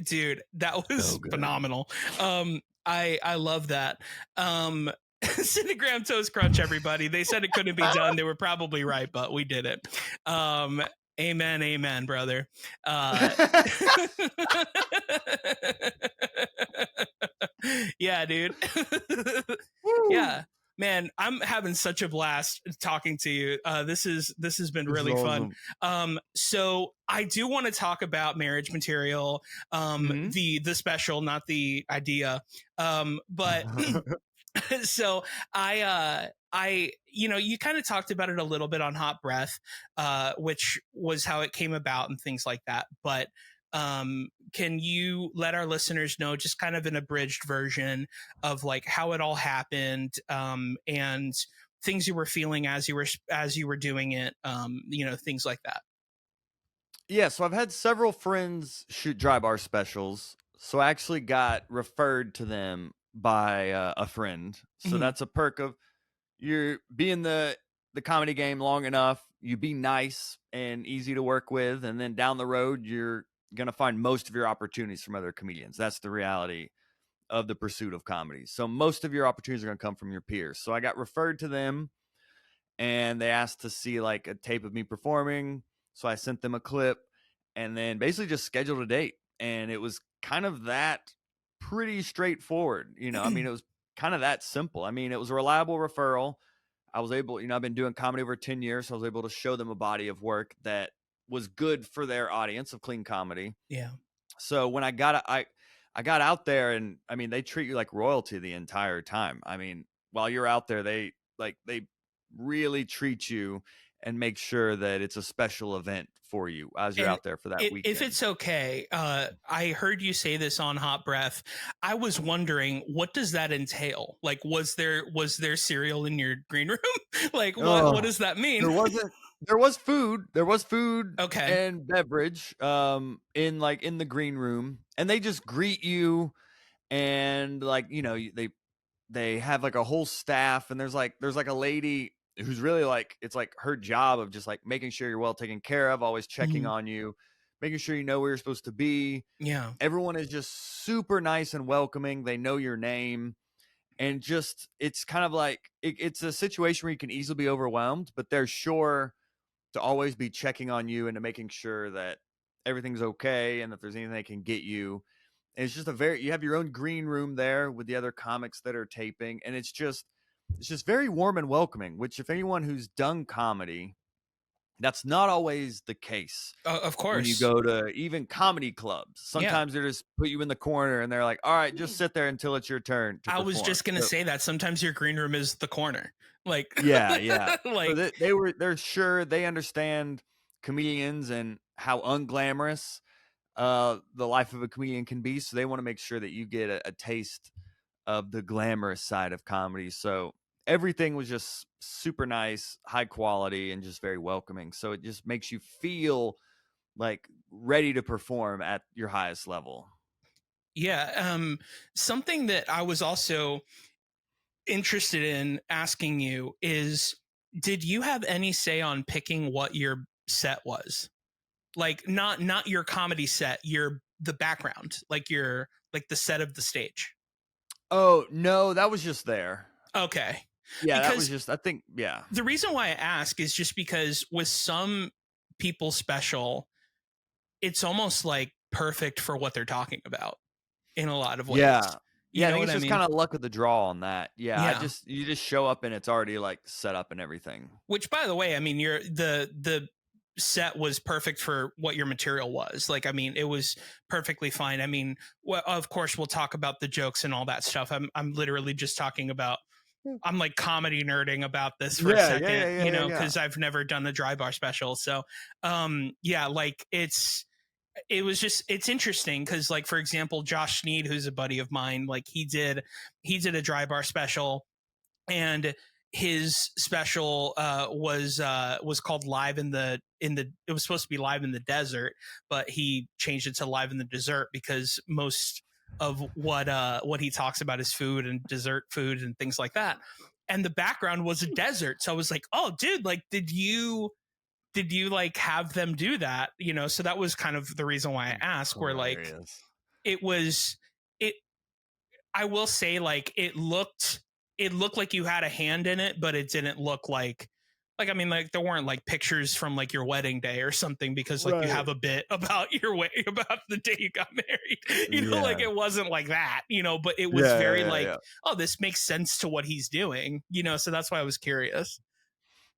Dude, that was phenomenal. I love that. CinnaGraham Toast Crunch, everybody. They said it couldn't be done. They were probably right, but we did it. Amen, brother. Yeah, dude. Yeah, man, I'm having such a blast talking to you. This has been really fun. So I do want to talk about Marriage Material, the special, not the idea. But so you kind of talked about it a little bit on Hot Breath, which was how it came about and things like that. But can you let our listeners know just kind of an abridged version of like how it all happened, and things you were feeling as you were doing it, things like that? Yeah, so I've had several friends shoot DryBar specials, so I actually got referred to them by a friend. So that's a perk of you're being the comedy game long enough, you be nice and easy to work with, and then down the road you're going to find most of your opportunities from other comedians. That's the reality of the pursuit of comedy. So most of your opportunities are going to come from your peers. So I got referred to them, and they asked to see like a tape of me performing. So I sent them a clip and then basically just scheduled a date. And it was kind of that pretty straightforward. I mean, it was kind of that simple. I mean, it was a reliable referral. I was able, I've been doing comedy over 10 years. So I was able to show them a body of work that was good for their audience of clean comedy. Yeah. So when I got out there, and I mean, they treat you like royalty the entire time. I mean, while you're out there, they really treat you and make sure that it's a special event for you as you're out there for that weekend. If it's okay, I heard you say this on Hot Breath. I was wondering, what does that entail? Like, was there cereal in your green room? Like, what does that mean? There was food. There was food, okay, and beverage in the green room, and they just greet you, and they have like a whole staff, and there's like a lady who's really like, it's like her job of just like making sure you're well taken care of, always checking on you, making sure you know where you're supposed to be. Yeah. Everyone is just super nice and welcoming. They know your name. And just, it's kind of like, it's a situation where you can easily be overwhelmed, but they're sure to always be checking on you and to making sure that everything's okay and if there's anything they can get you. And it's just you have your own green room there with the other comics that are taping. And it's just very warm and welcoming, which if anyone who's done comedy, that's not always the case. Of course. When you go to even comedy clubs, sometimes they just put you in the corner and they're like, all right, just sit there until it's your turn to perform. I was just going to say that sometimes your green room is the corner. Like, yeah. Like, so they're sure they understand comedians and how unglamorous the life of a comedian can be. So they want to make sure that you get a taste of the glamorous side of comedy. So everything was just super nice, high quality, and just very welcoming. So it just makes you feel like ready to perform at your highest level. Yeah. Something that I was also interested in asking you is, did you have any say on picking what your set was? Like not your comedy set, the background, like the set of the stage. Oh, no, that was just there. Okay. Yeah, because that was just, I think, yeah. The reason why I ask is just because with some people special, it's almost like perfect for what they're talking about in a lot of ways. Yeah. You I think it's just kind of luck of the draw on that. Yeah. You just show up and it's already like set up and everything. Which, by the way, I mean, you're the set was perfect for what your material was. Like, I mean, it was perfectly fine. I mean, well, of course we'll talk about the jokes and all that stuff. I'm literally just talking about, I'm like comedy nerding about this for a second, you know, because I've never done a DryBar special. So yeah, like it's interesting because, like, for example, Josh Sneed, who's a buddy of mine, like he did a DryBar special, and his special was called Live in the it was supposed to be Live in the Desert, but he changed it to Live in the Dessert because most of what he talks about is food and dessert food and things like that, and the background was a desert. So I was like, oh dude, like did you like have them do that, you know? So that was kind of the reason why I asked, where like it was it I will say, like, it looked like you had a hand in it, but it didn't look like I mean, like, there weren't like pictures from like your wedding day or something, because like you have a bit about your way about the day you got married, you know, like it wasn't like that, you know, but it was very oh, this makes sense to what he's doing, you know, so that's why I was curious.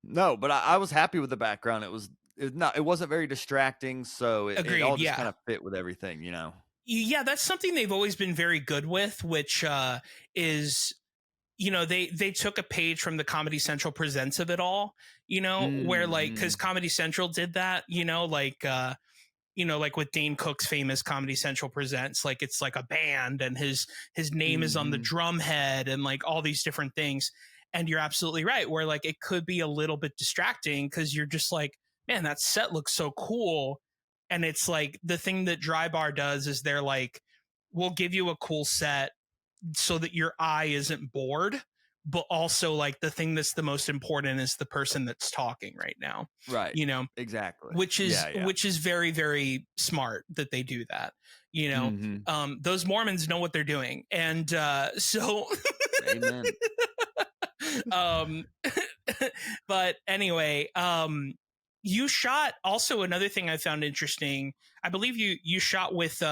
No, but I was happy with the background. It wasn't very distracting, so it all just kind of fit with everything, you know. Yeah, that's something they've always been very good with, which is, you know, they took a page from the Comedy Central Presents of it all, you know, where like, because Comedy Central did that, you know, like with Dane Cook's famous Comedy Central Presents, like it's like a band and his name is on the drum head and like all these different things. And you're absolutely right, where like it could be a little bit distracting because you're just like, man, that set looks so cool. And it's like the thing that DryBar does is they're like, we'll give you a cool set so that your eye isn't bored, but also like the thing that's the most important is the person that's talking right now. Right. You know, exactly. Which is very, very smart that they do that. You know, those Mormons know what they're doing. And so Amen. But anyway, you shot also another thing I found interesting. I believe you shot with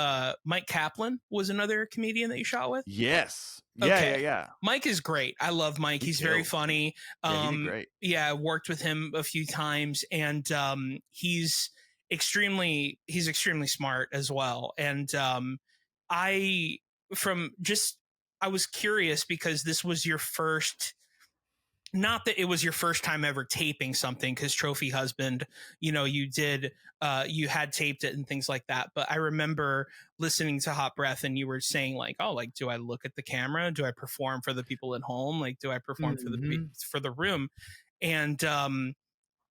Mike Kaplan was another comedian that you shot with. Yes. Yeah. Mike is great. I love Mike. He's very funny. He did great. Yeah, I worked with him a few times, and he's extremely smart as well. And I was curious because this was your first. Not that it was your first time ever taping something, because Trophy Husband, you know, you had taped it and things like that. But I remember listening to Hot Breath and you were saying like, oh, like, do I look at the camera? Do I perform for the people at home? Like, do I perform for the room? And,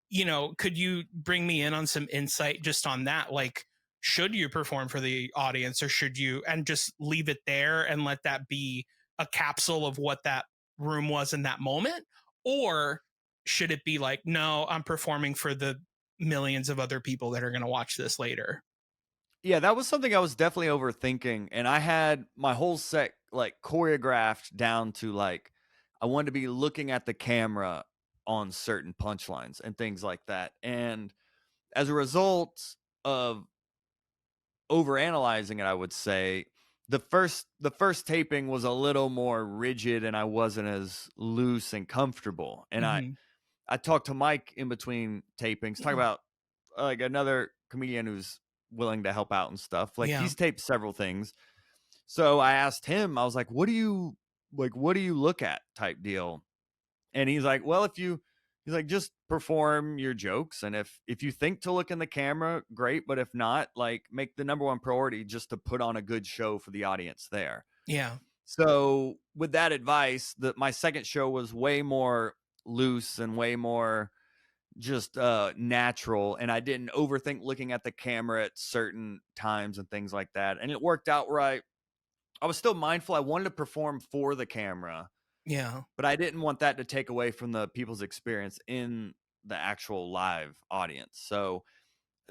you know, could you bring me in on some insight just on that? Like, should you perform for the audience, or should you, and just leave it there and let that be a capsule of what that room was in that moment? Or should it be like, no, I'm performing for the millions of other people that are going to watch this later? Yeah, that was something I was definitely overthinking. And I had my whole set like choreographed down to like, I wanted to be looking at the camera on certain punchlines and things like that. And as a result of overanalyzing it, I would say the first taping was a little more rigid and I wasn't as loose and comfortable. And I talked to Mike in between tapings, talk about like another comedian who's willing to help out and stuff. Like he's taped several things. So I asked him, I was like, what do you look at type deal? And he's like, well, he's like, just perform your jokes. And if you think to look in the camera, great. But if not, like make the number one priority just to put on a good show for the audience there. Yeah. So with that advice, my second show was way more loose and way more just natural. And I didn't overthink looking at the camera at certain times and things like that. And it worked out right. I was still mindful. I wanted to perform for the camera. Yeah. But I didn't want that to take away from the people's experience in the actual live audience. So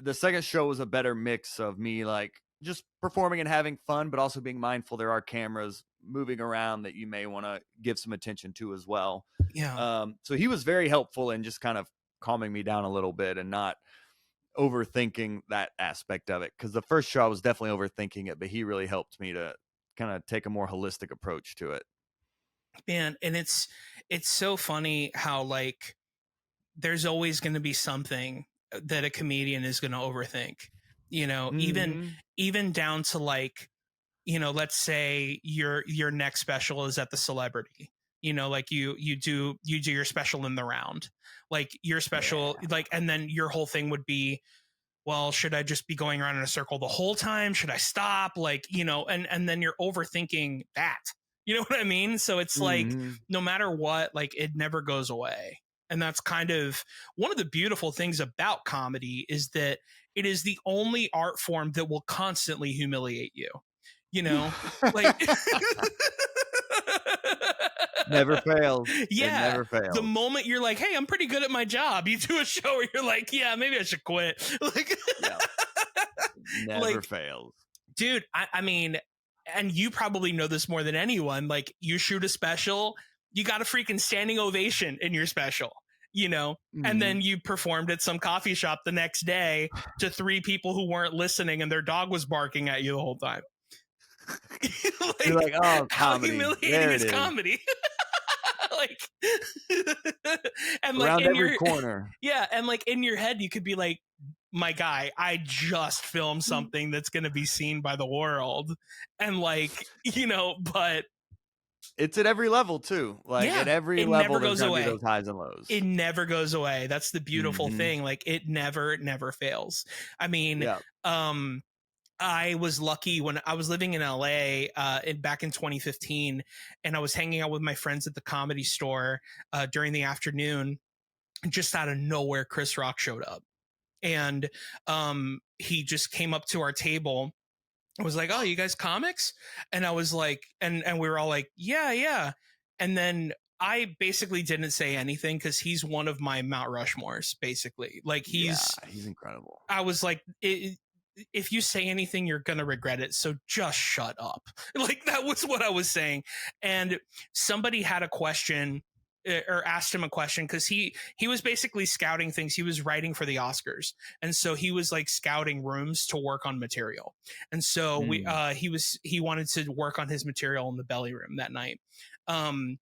the second show was a better mix of me like just performing and having fun, but also being mindful there are cameras moving around that you may want to give some attention to as well. Yeah. So he was very helpful in just kind of calming me down a little bit and not overthinking that aspect of it. Because the first show I was definitely overthinking it, but he really helped me to kind of take a more holistic approach to it. Man, and it's so funny how like there's always going to be something that a comedian is going to overthink, Mm-hmm. even down to like, let's say your next special is at the Celebrity, like you do your special in the round, like your special, like, and then your whole thing would be, well, should I just be going around in a circle the whole time? Should I stop? Like, and then you're overthinking that, you know what I mean? So it's like, no matter what, like it never goes away. And that's kind of one of the beautiful things about comedy, is that it is the only art form that will constantly humiliate you, like never fails. Yeah. It never fails. The moment you're like, hey, I'm pretty good at my job, you do a show where you're like, yeah, maybe I should quit. Like, never fails. Dude, I mean, and you probably know this more than anyone. Like, you shoot a special, you got a freaking standing ovation in your special, and then you performed at some coffee shop the next day to 3 people who weren't listening and their dog was barking at you the whole time. Like, you're like, oh, how humiliating is comedy? Like, and like around in every your corner. Yeah, and like in your head you could be like, my guy, I just filmed something that's going to be seen by the world, and like, but it's at every level too. Like, at every level there's gonna be those highs and lows. It never goes away. That's the beautiful thing. Like, it never fails. I mean, I was lucky when I was living in LA back in 2015, and I was hanging out with my friends at the Comedy Store during the afternoon, and just out of nowhere, Chris Rock showed up, and he just came up to our table. I was like, oh, you guys comics? And I was like, and we were all like, yeah. And then I basically didn't say anything because he's one of my Mount Rushmores, basically. Like, he's incredible. I was like, if you say anything, you're going to regret it. So just shut up. Like, that was what I was saying. And somebody had a question, or asked him a question, because he was basically scouting things. He was writing for the Oscars. And so he was like scouting rooms to work on material. And so he wanted to work on his material in the belly room that night. And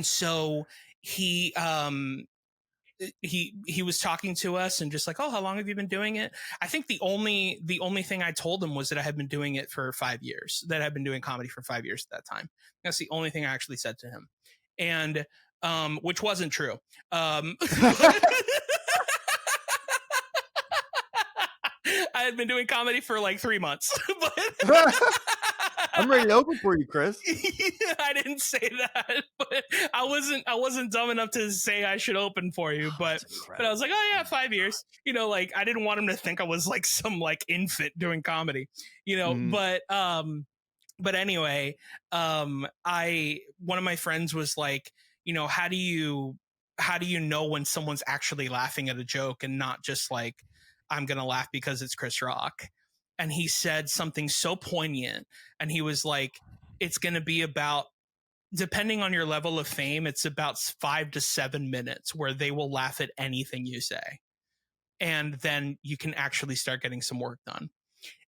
so he was talking to us and just like, oh, how long have you been doing it? I think the only thing I told him was that I had been doing it for 5 years, that I've been doing comedy for 5 years at that time. That's the only thing I actually said to him. And which wasn't true. I had been doing comedy for like 3 months, but I'm ready to open for you, Chris. I didn't say that, but I wasn't dumb enough to say I should open for you, but I was like, oh yeah, 5 years. Like, I didn't want him to think I was like some like infant doing comedy, but anyway, one of my friends was like, how do you know when someone's actually laughing at a joke and not just like, I'm gonna laugh because it's Chris Rock? And he said something so poignant, and he was like, it's going to be about, depending on your level of fame, it's about 5 to 7 minutes where they will laugh at anything you say. And then you can actually start getting some work done.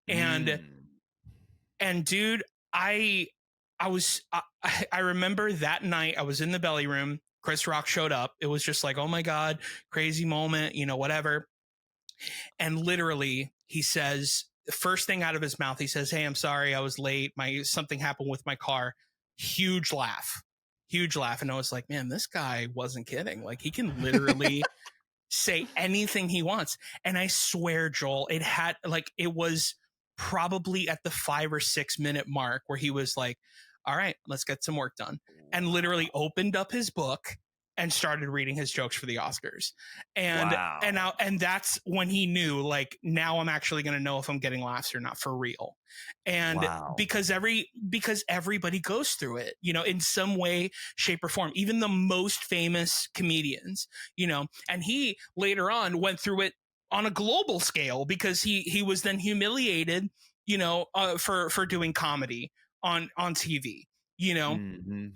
And dude, I remember that night I was in the belly room. Chris Rock showed up. It was just like, oh my God, crazy moment, whatever. And literally he says, the first thing out of his mouth, he says, hey, I'm sorry, I was late. Something happened with my car. Huge laugh. And I was like, man, this guy wasn't kidding. Like, he can literally say anything he wants. And I swear, Joel, it was probably at the 5 or 6 minute mark where he was like, all right, let's get some work done. And literally opened up his book and started reading his jokes for the Oscars. And and that's when he knew, like, now I'm actually going to know if I'm getting laughs or not, for real. And because everybody goes through it, in some way, shape, or form, even the most famous comedians, and he later on went through it on a global scale because he was then humiliated, for doing comedy on TV,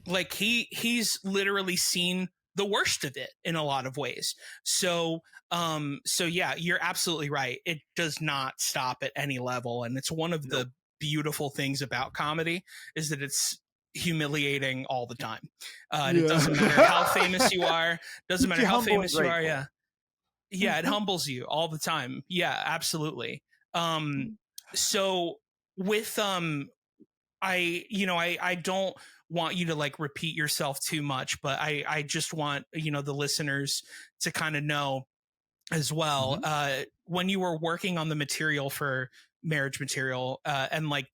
like he's literally seen the worst of it in a lot of ways. So yeah, you're absolutely right. It does not stop at any level. And it's one of the beautiful things about comedy, is that it's humiliating all the time. And it doesn't matter how famous you are. Doesn't matter how famous you are. Yeah. Yeah, it humbles you all the time. Yeah, absolutely. So with I don't want you to like repeat yourself too much, but I just want, the listeners to kind of know as well. When you were working on the material for marriage material, and like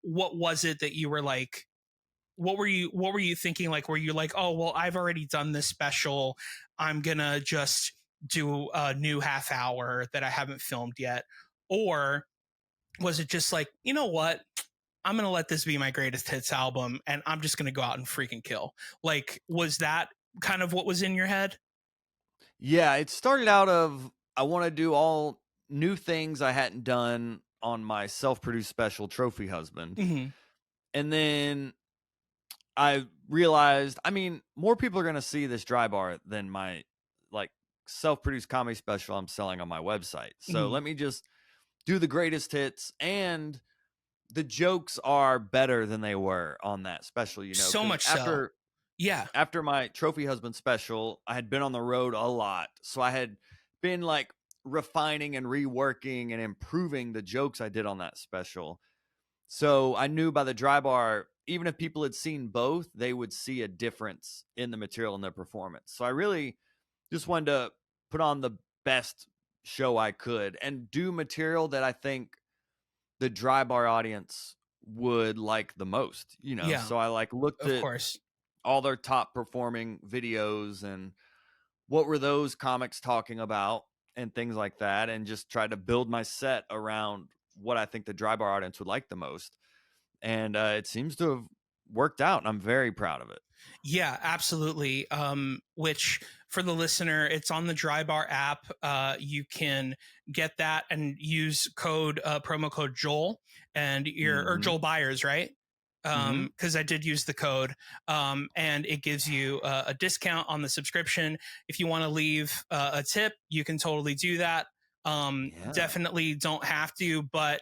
what was it that you were like, what were you thinking? Like, were you like, oh, well, I've already done this special, I'm gonna just do a new half hour that I haven't filmed yet? Or was it just like, you know what, I'm gonna let this be my greatest hits album and I'm just gonna go out and freaking kill? Like, was that kind of what was in your head? Yeah, it started out of I want to do all new things I hadn't done on my self-produced special Trophy Husband. Mm-hmm. And then I realized, I mean, more people are going to see this DryBar than my like self-produced comedy special I'm selling on my website. So Mm-hmm. let me just do the greatest hits, and the jokes are better than they were on that special, So 'cause much so. Yeah. after my Trophy Husband special, I had been on the road a lot. So I had been like refining and reworking and improving the jokes I did on that special. So I knew by the DryBar, even if people had seen both, they would see a difference in the material and their performance. So I really just wanted to put on the best show I could and do material that I think the DryBar audience would like the most, Yeah, So I like looked of at course. all their top performing videos and what were those comics talking about and things like that, and just tried to build my set around what I think the DryBar audience would like the most. And it seems to have worked out, and I'm very proud of it. Yeah, absolutely. Which for the listener, it's on the DryBar app. You can get that and use promo code Joel, and or Joel Byars, right? Because I did use the code, and it gives you a discount on the subscription. If you want to leave a tip, you can totally do that. Definitely don't have to, but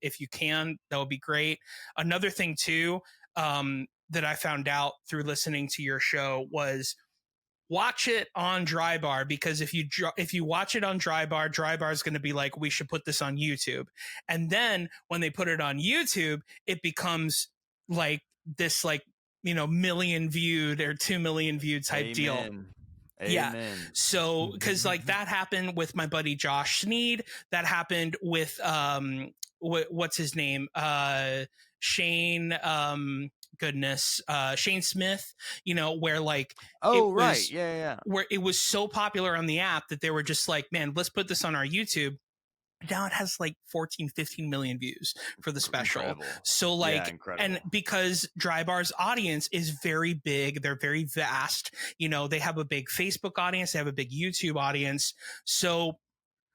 if you can, that would be great. Another thing too, that I found out through listening to your show was watch it on DryBar, because if you watch it on DryBar is going to be like, we should put this on YouTube. And then when they put it on YouTube, it becomes like this, like, million viewed or 2 million viewed type deal. Yeah. Amen. So, because like that happened with my buddy Josh Sneed, that happened with what's his name, Shane, Shane Smith, where like, where it was so popular on the app that they were just like, man, let's put this on our YouTube. Now it has like 14, 15 million views for the special. Incredible. So like, and because DryBar's audience is very big, they're very vast, they have a big Facebook audience, they have a big YouTube audience. So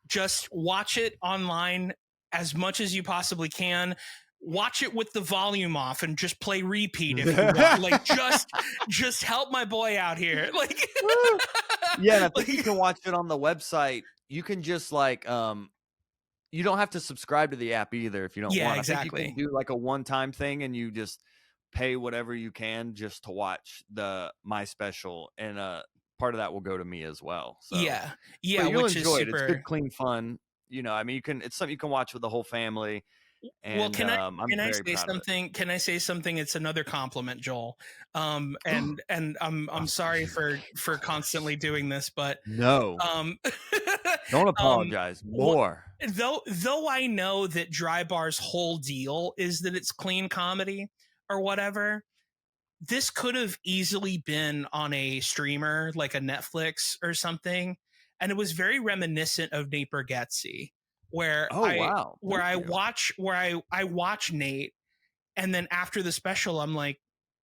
just watch it online as much as you possibly can. Watch it with the volume off and just play repeat if you want. Like, just help my boy out here. Like, yeah, and I think you can watch it on the website. You can just like, you don't have to subscribe to the app either if you don't want. Exactly. I think you can do like a one-time thing, and you just pay whatever you can just to watch my special, and part of that will go to me as well. So yeah, but you'll enjoy it. It's good, clean fun. I mean, it's something you can watch with the whole family. And, well, can I say something? Can I say something? It's another compliment, Joel. And I'm sorry for constantly doing this, but no, don't apologize more. Though I know that DryBar's whole deal is that it's clean comedy or whatever, this could have easily been on a streamer like a Netflix or something, and it was very reminiscent of Nate Bargatze, where I watch Nate, and then after the special, I'm like,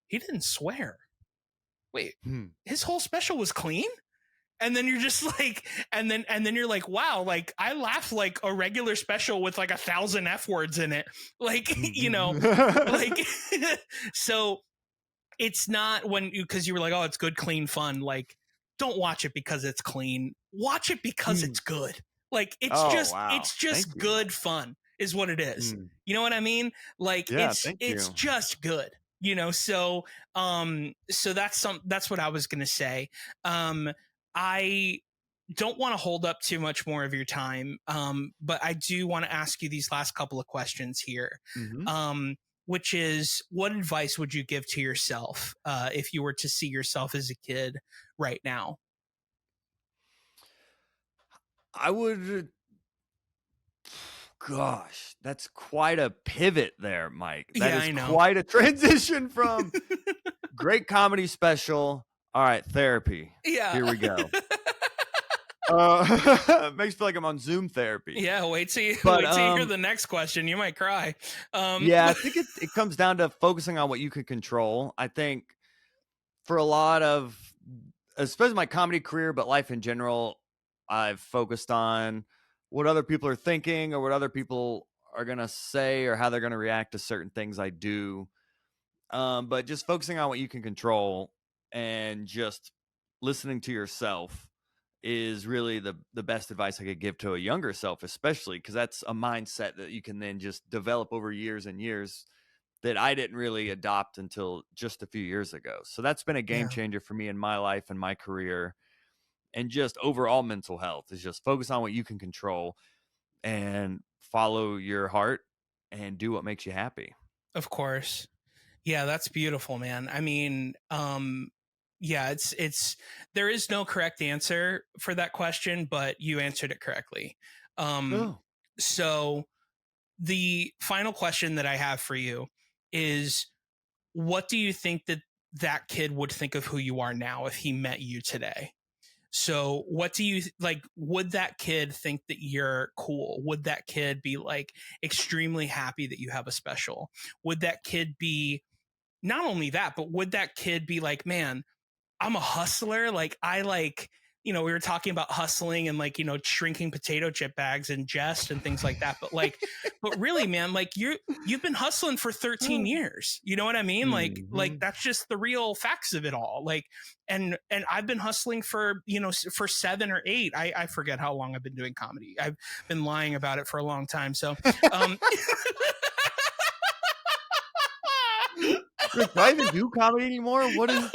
he didn't swear. Wait, his whole special was clean? And then you're just like, and then you're like, wow, like I laugh like a regular special with like 1,000 F words in it. Like, like, so it's not because you were like, oh, it's good, clean fun. Like, don't watch it because it's clean. Watch it because it's good. Like, it's just good fun is what it is. You know what I mean? Like, it's just good, so, so that's what I was going to say. don't want to hold up too much more of your time, but I do want to ask you these last couple of questions here. Mm-hmm. Which is, what advice would you give to yourself if you were to see yourself as a kid right now? I would. Gosh, that's quite a pivot there, Mike. That Yeah, is I know. quite a transition from great comedy special. All right, therapy. Yeah. Here we go. Makes me feel like I'm on Zoom therapy. Yeah, wait till you hear the next question. You might cry. Yeah, I think it comes down to focusing on what you can control. I think for a lot of, especially my comedy career, but life in general, I've focused on what other people are thinking or what other people are going to say or how they're going to react to certain things I do. But just focusing on what you can control and just listening to yourself is really the best advice I could give to a younger self, especially because that's a mindset that you can then just develop over years and years that I didn't really adopt until just a few years ago. So that's been a game changer for me in my life and my career, and just overall mental health is just focus on what you can control and follow your heart and do what makes you happy. Of course. Yeah, that's beautiful, man. I mean, yeah, it's there is no correct answer for that question, but you answered it correctly. Oh. So the final question that I have for you is, what do you think that kid would think of who you are now if he met you today? So what do you like? Would that kid think that you're cool? Would that kid be like extremely happy that you have a special? Would that kid be, not only that, but would that kid be like, man, I'm a hustler. Like, I like, we were talking about hustling and like, shrinking potato chip bags and jest and things like that. But like, but really, man, like you've been hustling for 13 years. You know what I mean? Like that's just the real facts of it all. Like, and I've been hustling for, for 7 or 8. I forget how long I've been doing comedy. I've been lying about it for a long time. So, Do I even do comedy anymore? What is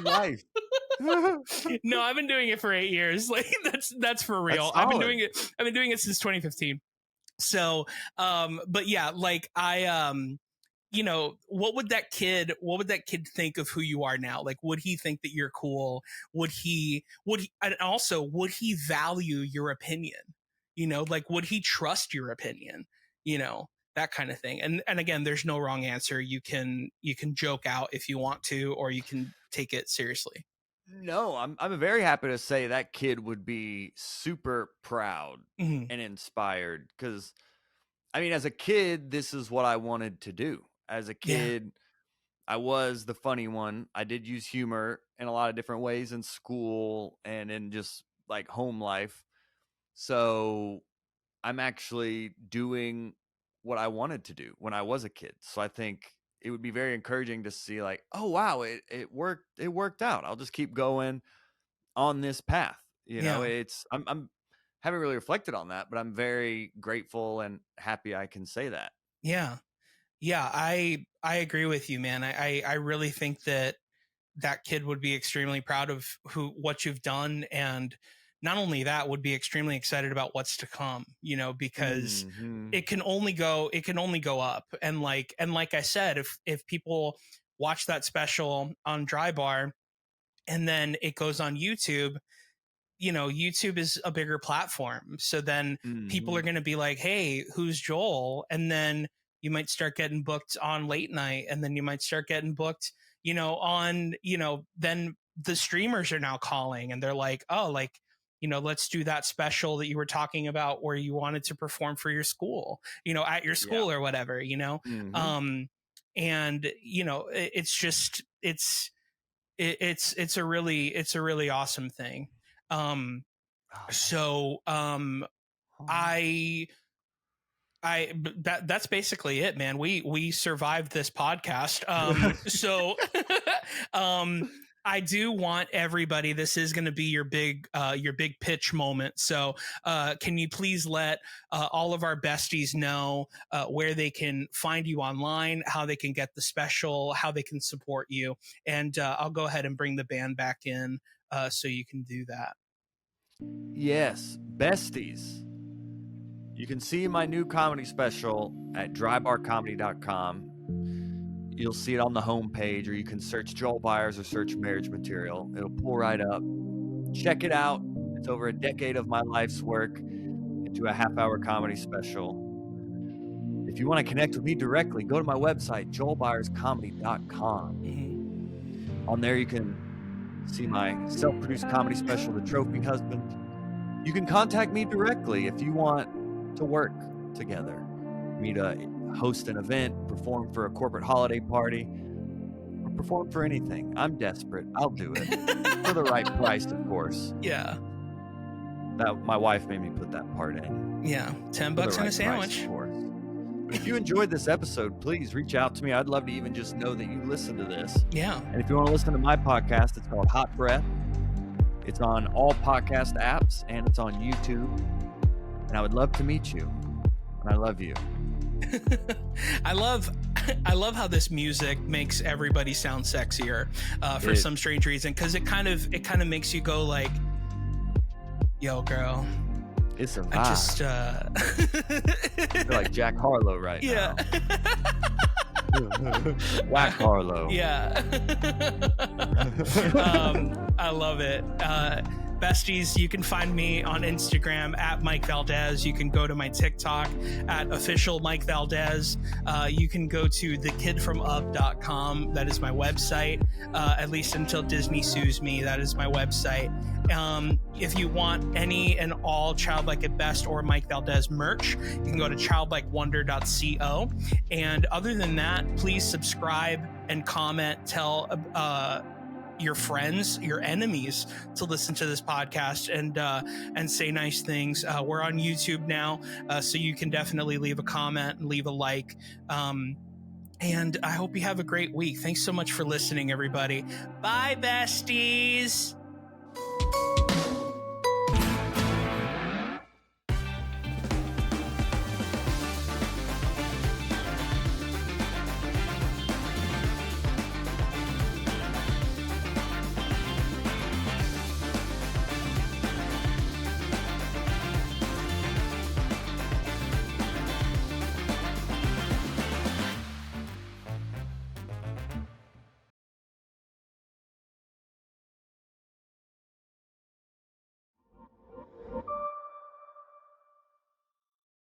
life? No, I've been doing it for 8 years. Like that's for real. I've been doing it since 2015. So, but yeah, like what would that kid think of who you are now? Like, would he think that you're cool? And also, would he value your opinion? Like, would he trust your opinion? That kind of thing. And again, there's no wrong answer. You can joke out if you want to, or you can take it seriously. No, I'm very happy to say that kid would be super proud and inspired, because I mean, as a kid, this is what I wanted to do. As a kid, I was the funny one. I did use humor in a lot of different ways in school and in just like home life. So I'm actually doing what I wanted to do when I was a kid. So I think it would be very encouraging to see like, oh wow, it worked. It worked out. I'll just keep going on this path. It's I'm haven't really reflected on that, but I'm very grateful and happy I can say that. Yeah. Yeah, I agree with you, man. I really think that kid would be extremely proud of what you've done, and not only that, would be extremely excited about what's to come, because it can only go up. And like I said, if people watch that special on DryBar and then it goes on YouTube, YouTube is a bigger platform. So then people are going to be like, hey, who's Joel? And then you might start getting booked on late night, and then you might start getting booked, on, then the streamers are now calling and they're like, oh, like, let's do that special that you were talking about where you wanted to perform for your school, at your school or whatever, and it's just, it's a really awesome thing. So that's basically it, man. We survived this podcast. So I do want everybody, this is going to be your big pitch moment. So can you please let all of our besties know where they can find you online, how they can get the special, how they can support you, and I'll go ahead and bring the band back in so you can do that. Yes, besties. You can see my new comedy special at drybarcomedy.com. You'll see it on the homepage, or you can search Joel Byars or search marriage material. It'll pull right up. Check it out. It's over a decade of my life's work into a half-hour comedy special. If you want to connect with me directly, go to my website, joelbyerscomedy.com. On there, you can see my self-produced comedy special, The Trophy Husband. You can contact me directly if you want to work together. Me to host an event, perform for a corporate holiday party, or perform for anything. I'm desperate. I'll do it. For the right price, of course. Yeah. That my wife made me put that part in. Yeah. $10 and a sandwich. Price, of course. But if you enjoyed this episode, please reach out to me. I'd love to even just know that you listened to this. Yeah. And if you want to listen to my podcast, it's called Hot Breath. It's on all podcast apps, and it's on YouTube. And I would love to meet you. And I love you. I love how this music makes everybody sound sexier for some strange reason, because it kind of makes you go like, yo, girl. It's a vibe. I just I feel like Jack Harlow right now. Whack Harlow. Yeah. I love it. Besties, you can find me on Instagram at Mike Valdes. You can go to my TikTok at official Mike Valdes. You can go to thekidfromUp.com. That is my website. At least until Disney sues me, that is my website. If you want any and all Childlike at Best or Mike Valdes merch, you can go to childlikewonder.co. And other than that, please subscribe and comment. Tell your friends, your enemies, to listen to this podcast and say nice things. We're on YouTube now, so you can definitely leave a comment and leave a like. And I hope you have a great week. Thanks so much for listening, everybody. Bye, besties.